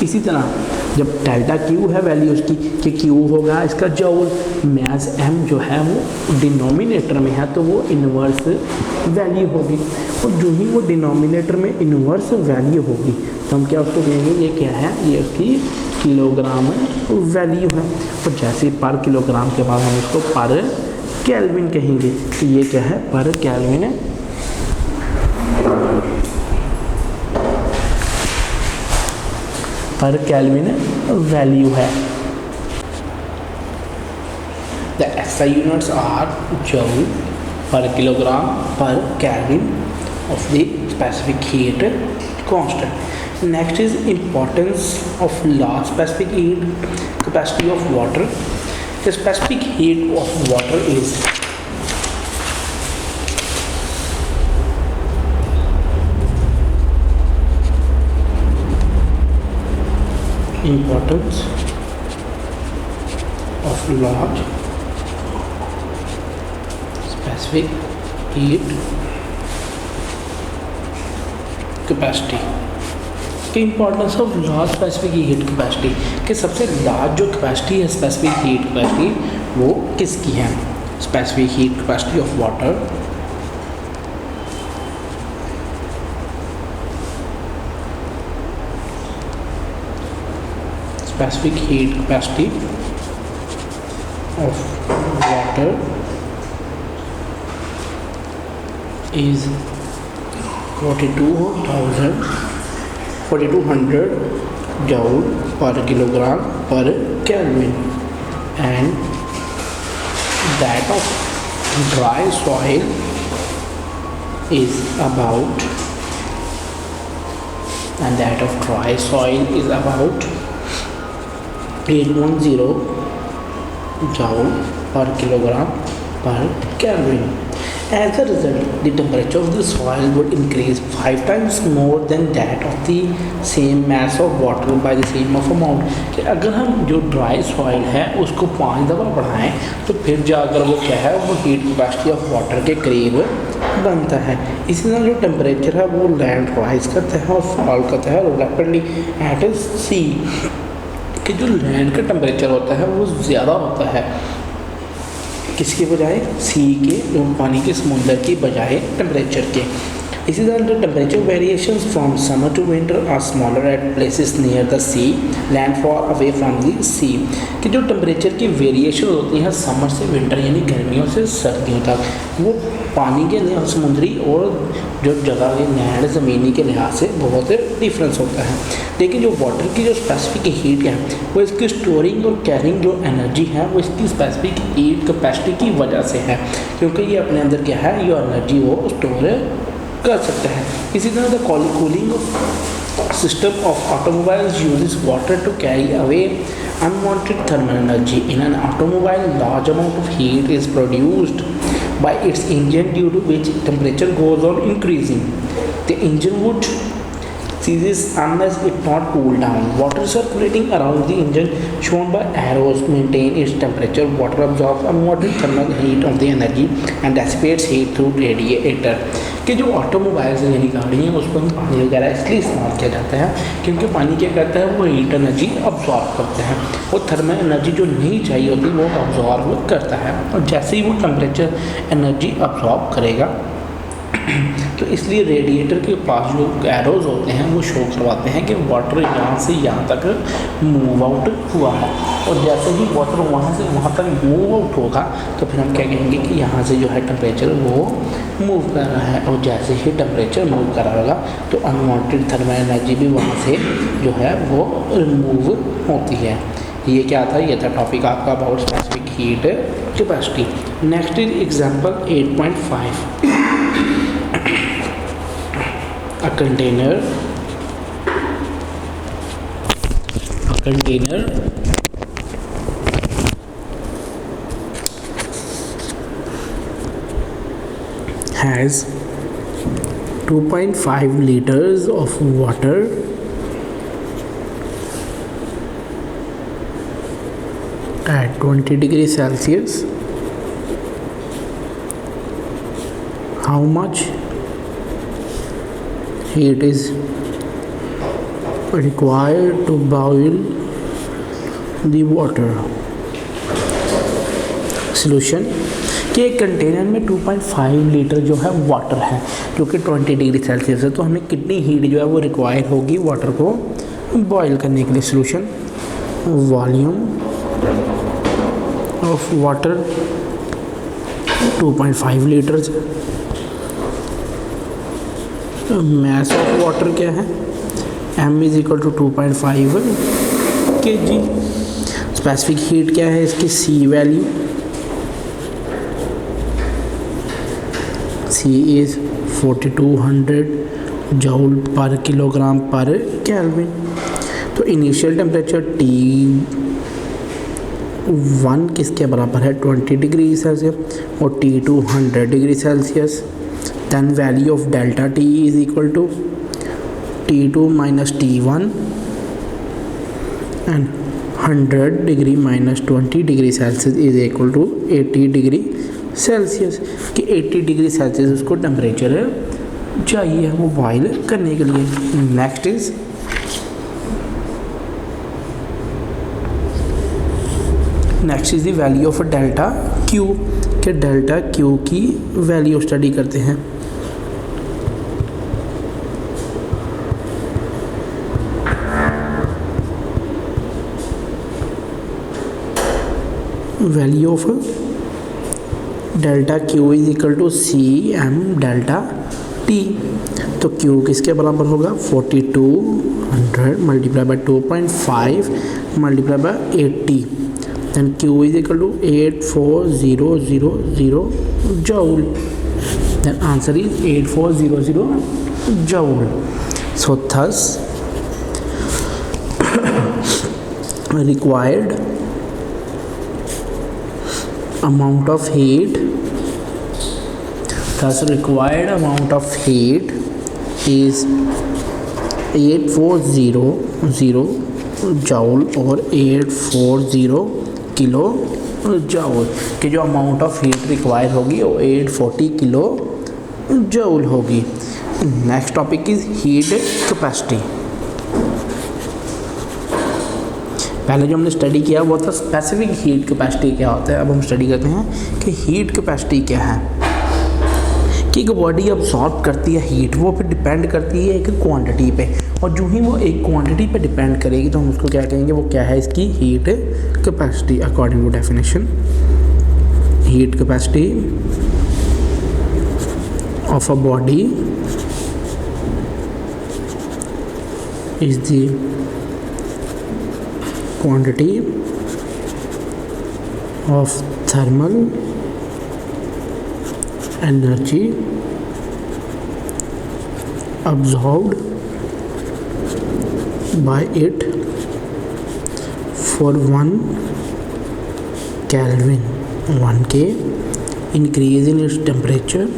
इसी तरह जब डेल्टा Q है वैल्यू उसकी कि Q होगा इसका जूल, मैस M जो है वो डिनोमिनेटर में है तो वो इन्वर्स वैल्यू होगी, और जो ही वो डिनोमिनेटर में इन्वर्स वैल्यू होगी तो हम क्या उसको कहेंगे ये क्या है, ये उसकी किलोग्राम वैल्यू है। और जैसे पर किलोग्राम के बाद हम उसको पर केल्विन कहेंगे तो ये क्या है पर केल्विन है। पर केल्विन वैल्यू है। The SI units are joule per kilogram per Kelvin of the specific heat constant। Next is importance of large specific heat capacity of water। The specific heat of water is importance of large specific heat capacity। कि importance of large specific heat capacity कि सबसे large जो capacity है specific heat capacity वो किसकी है, specific heat capacity of water specific heat capacity of water is 4200 joule per kilogram per Kelvin, and that of dry soil is about 810 joule per kilogram per Kelvin. As a result, the temperature of the soil would increase 5 times more than that of the same mass of water by the same of amount. कि अगर हम जो dry soil है उसको 5 दफ़ा बढ़ाएं तो फिर जाकर वो क्या है, वो हीट कैपेसिटी ऑफ वाटर के करीब बनता है। इसी तरह जो टेम्परेचर है वो लैंड राइज करता है और फॉल करता है रैपिडली एट सी, कि जो लैंड का टेम्परेचर होता है वो ज़्यादा होता है किसके बजाय, सी के, जो पानी के समुंदर की बजाय टेम्परेचर के। इसी तरह जो temperature variations from summer to winter are smaller at places near the sea, land far away from the sea, कि जो टेम्परेचर की वेरिएशन होती हैं समर से विंटर यानी गर्मियों से सर्दियों तक, वो पानी के लिहाज समुद्री और जो जगह के लैंड ज़मीनी के लिहाज से बहुत डिफरेंस होता है। लेकिन जो वाटर की जो स्पेसिफिक हीट है वो इसकी स्टोरिंग और कैरिंग जो एनर्जी है वो इसकी स्पेसिफिक हीट कैपेसिटी की वजह से है, क्योंकि ये अपने अंदर क्या है, ये एनर्जी वो स्टोर कर सकते हैं। इसी तरह the cooling system of automobiles uses water to carry away unwanted thermal energy. In an automobile, large amount of heat is produced by its engine, due to which temperature goes on increasing. The engine would ceases unless it not cooled down. Water circulating around the engine, shown by arrows, maintain its temperature. Water absorbs unwanted thermal heat of the energy and dissipates heat through radiator. कि जो automobiles यानी गाड़ी है उस पर पानी वगैरह इसलिए इस्तेमाल किया जाता है क्योंकि पानी क्या करता है, वो हीट एनर्जी अब्जॉर्ब करता है, वो थर्मल एनर्जी जो नहीं चाहिए होती वो अब्जॉर्ब करता है, और जैसे ही वो टेम्परेचर एनर्जी अब्जॉर्ब करेगा तो इसलिए रेडिएटर के पास जो एरोज होते हैं वो शो करवाते हैं कि वाटर यहाँ से यहाँ तक मूव आउट हुआ है, और जैसे ही वाटर वहाँ से वहाँ तक मूव आउट होगा तो फिर हम क्या कहेंगे कि यहाँ से जो है टेम्परेचर वो मूव कर रहा है, और जैसे ही टेम्परेचर मूव कर रहा होगा तो अनवांटेड थर्मल एनर्जी भी वहाँ से जो है वो रिमूव होती है। ये क्या था, ये था टॉपिक आपका about specific heat capacity. Next is example 8.5। A container has 2.5 liters of water at 20 degrees Celsius. How much heat is required to boil the water? Solution कि एक कंटेनर में 2.5 लीटर जो है वाटर है जो कि 20 डिग्री सेल्सियस है, तो हमें कितनी हीट जो है वो रिक्वायर होगी वाटर को बॉयल करने के लिए। Solution volume of water 2.5 litres, mass of water क्या है, m is equal to 2.5 kg। Specific heat क्या है इसकी, C value, C is 4200 joule per kilogram per kelvin. तो इनिशियल टेम्परेचर T1 किसके बराबर है, 20 डिग्री सेल्सियस, और T2 100 degree Celsius. then value of delta T is equal to T2 minus T1 and 100 degree minus 20 degree Celsius is equal to 80 degree Celsius कि 80 degree Celsius उसको temperature चाहिए वो boil करने के लिए। Next is the value of delta Q के delta Q की value study करते हैं। Value of delta Q is equal to CM delta T। तो Q किसके बराबर होगा, 4200 multiply by 2.5 multiply by 80, then Q is equal to 84000 joule. Then answer is 8400 joule. So thus required amount of heat, thus required amount of heat is 8400 joule और 840 kilo joule कि जो amount of heat require होगी वो 840 kilo joule होगी। Next topic is heat capacity. पहले जो हमने study किया वो था स्पेसिफिक हीट कैपेसिटी क्या होता है। अब हम स्टडी करते हैं कि हीट कैपेसिटी क्या है। कि एक बॉडी अब्सॉर्ब करती है हीट, वो फिर डिपेंड करती है एक क्वांटिटी पे, और जो ही वो एक क्वांटिटी पे डिपेंड करेगी तो हम उसको क्या कहेंगे, वो क्या है इसकी heat capacity. According to definition, heat capacity of a body is the quantity of thermal energy absorbed by it for 1 Kelvin, 1K increase in its temperature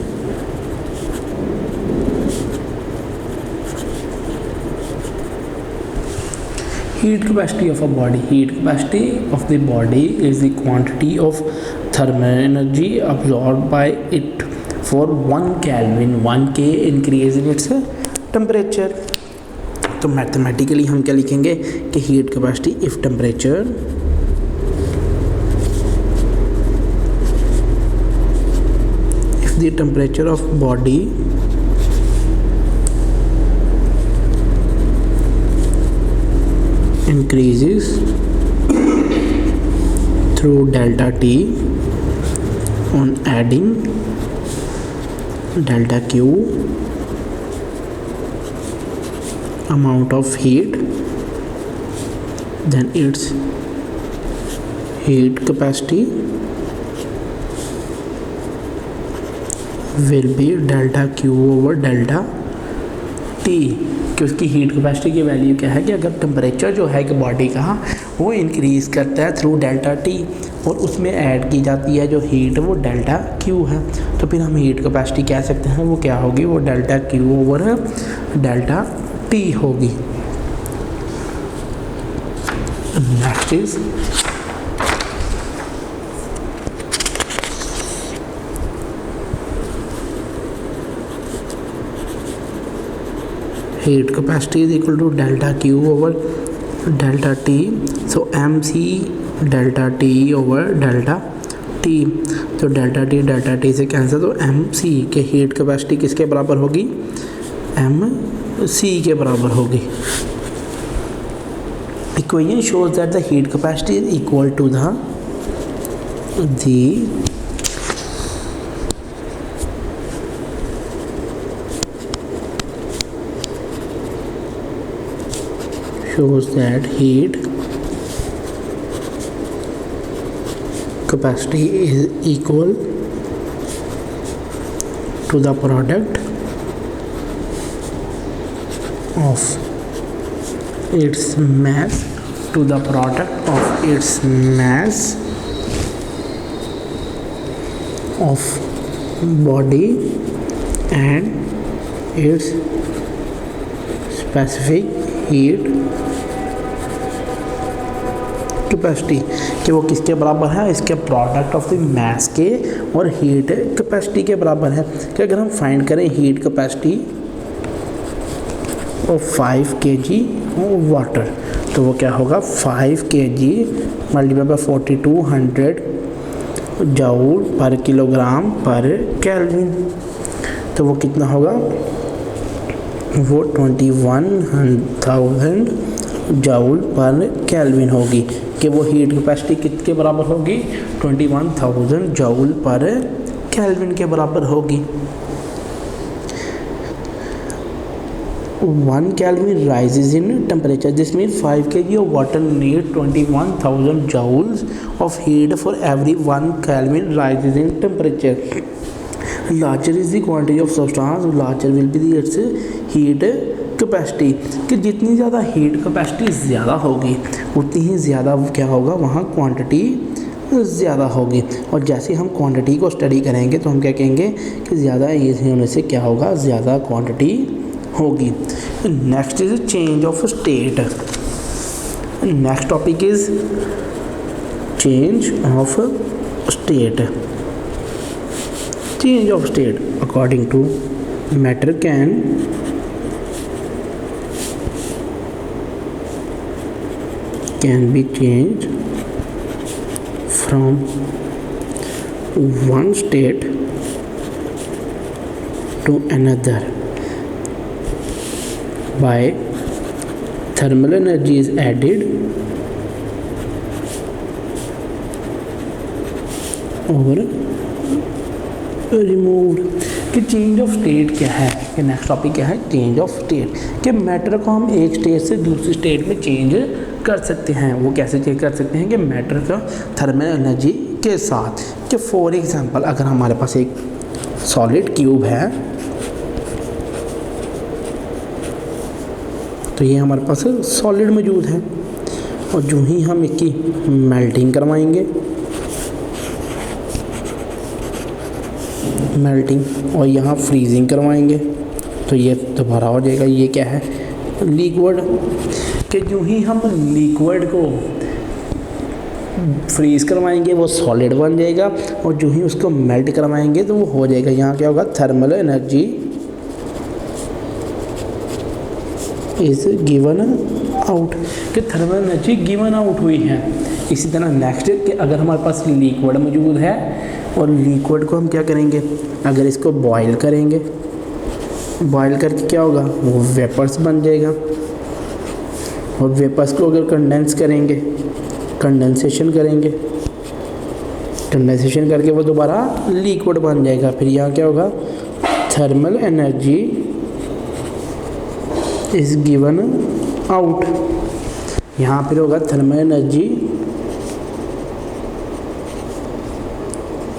heat capacity of a body. Heat capacity of the body is the quantity of thermal energy absorbed by it for 1 Kelvin, 1K increase in its temperature. तो mathematically हम क्या लिखेंगे कि heat capacity if temperature if the temperature of body increases through delta T on adding delta Q amount of heat, then its heat capacity will be delta Q over delta T। कि उसकी heat capacity की value क्या है कि अगर temperature जो है कि बॉडी का वो इंक्रीज़ करता है थ्रू डेल्टा टी और उसमें ऐड की जाती है जो हीट वो डेल्टा क्यू है, तो फिर हम हीट कैपेसिटी कह सकते हैं वो क्या होगी, वो delta Q over delta T होगी। Next is heat capacity is equal to delta Q over delta T, so MC delta T over delta T, तो delta T से कैंसिल, तो MC के हीट कैपेसिटी किसके बराबर होगी, MC के बराबर होगी। Equation shows that the heat capacity is equal to the shows that heat capacity is equal to the product of its mass of body and its specific heat capacity, कि वो किसके बराबर है, इसके प्रोडक्ट ऑफ द मास के और heat capacity के बराबर है। कि अगर हम फाइंड करें heat capacity of 5 kg water, तो वो क्या होगा 5 kg multiply by 4200 joule per kilogram per kelvin, तो वो कितना होगा, वो 21,000 जूल पर केल्विन होगी। कि वो हीट कैपेसिटी कितने बराबर होगी, 21,000 जूल पर केल्विन के बराबर होगी। 1 Kelvin rises in temperature, this means 5 kg of water need 21,000 joules of heat for every 1 Kelvin rises in temperature. Larger is the quantity of substance, larger will be the its heat capacity, कि जितनी ज़्यादा heat capacity ज़्यादा होगी उतनी ही ज़्यादा क्या होगा, वहाँ क्वांटिटी ज़्यादा होगी। और जैसे हम क्वांटिटी को स्टडी करेंगे तो हम क्या कहेंगे कि ज़्यादा एज होने से क्या होगा, ज़्यादा क्वांटिटी होगी। Next is change of state. Next topic is change of state. Change of state according to matter can be changed from one state to another by thermal energy is added or removed. कि change of state क्या है, कि next topic क्या है, change of state. कि matter को हम एक स्टेट से दूसरी स्टेट में चेंज कर सकते हैं। वो कैसे चेंज कर सकते हैं, कि मैटर का थर्मल एनर्जी के साथ। कि फॉर एग्जांपल अगर हमारे पास एक सॉलिड क्यूब है तो ये हमारे पास सॉलिड मौजूद है, और जो ही हम इसकी मेल्टिंग करवाएंगे, मेल्टिंग और यहाँ फ्रीजिंग करवाएंगे तो ये दोबारा हो जाएगा, ये क्या है, लिक्विड। कि जो ही हम लिक्विड को फ्रीज करवाएंगे वो सॉलिड बन जाएगा, और जो ही उसको मेल्ट करवाएंगे तो वो हो जाएगा, यहाँ क्या होगा, thermal energy is given out. कि थर्मल एनर्जी गिवन आउट हुई है। इसी तरह नेक्स्ट कि अगर हमारे पास लिक्विड मौजूद है और लिक्विड को हम क्या करेंगे, अगर इसको बॉईल करेंगे, बॉईल करके क्या होगा, वो वेपर्स बन जाएगा, और वेपर्स को अगर कंडेंस करेंगे, कंडेंसेशन करेंगे, कंडेंसेशन करके वो दोबारा लिक्विड बन जाएगा। फिर यहाँ क्या होगा, thermal energy is given out. यहाँ फिर होगा thermal energy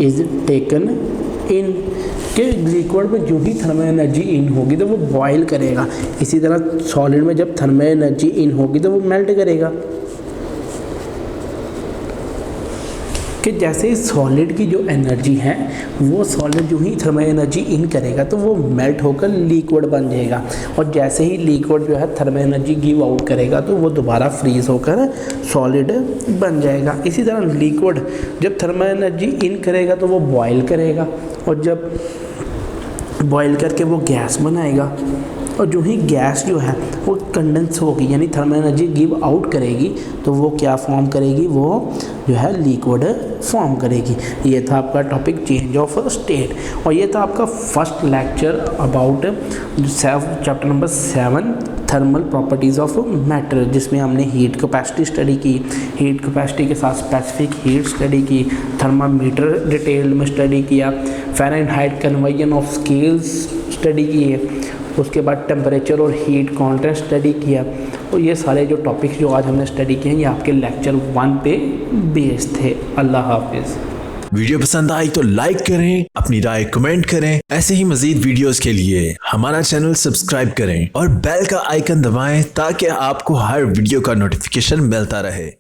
is taken in. के लिक्विड में जो ही थर्मल एनर्जी इन होगी तो वो बॉयल करेगा। इसी तरह सॉलिड में जब थर्मल एनर्जी इन होगी तो वो मेल्ट करेगा। कि जैसे सॉलिड की जो एनर्जी है वो सॉलिड जो ही थर्मल एनर्जी इन करेगा तो वो मेल्ट होकर लिक्विड बन जाएगा, और जैसे ही लिक्विड जो है थर्मल एनर्जी गिव आउट करेगा तो वो दोबारा फ्रीज होकर सॉलिड बन जाएगा। इसी तरह लिक्विड जब थर्मल एनर्जी इन करेगा तो वो बॉयल करेगा, और जब बॉयल करके वो गैस बनाएगा, और जो ही गैस जो है वो कंडेंस होगी यानी थर्मल एनर्जी गिव आउट करेगी तो वो क्या फॉर्म करेगी, वो जो है लिक्विड फॉर्म करेगी। ये था आपका टॉपिक चेंज ऑफ स्टेट, और ये था आपका first lecture about chapter number 7 thermal properties of matter, जिसमें हमने हीट कैपेसिटी स्टडी की, हीट कैपेसिटी के साथ स्पेसिफिक हीट स्टडी की, थर्मामीटर डिटेल में स्टडी किया, Fahrenheit conversion of scales study की है, उसके बाद टेम्परेचर और हीट कंटेंट स्टडी किया। और ये सारे जो टॉपिक्स जो आज हमने स्टडी किए हैं ये आपके लेक्चर 1 पे बेस्ड थे। अल्लाह हाफिज़। वीडियो पसंद आई तो लाइक करें, अपनी राय कमेंट करें। ऐसे ही मजीद वीडियोस के लिए हमारा चैनल सब्सक्राइब करें और बेल का आइकन दबाएं ताकि आपको हर वीडियो का नोटिफिकेशन मिलता रहे।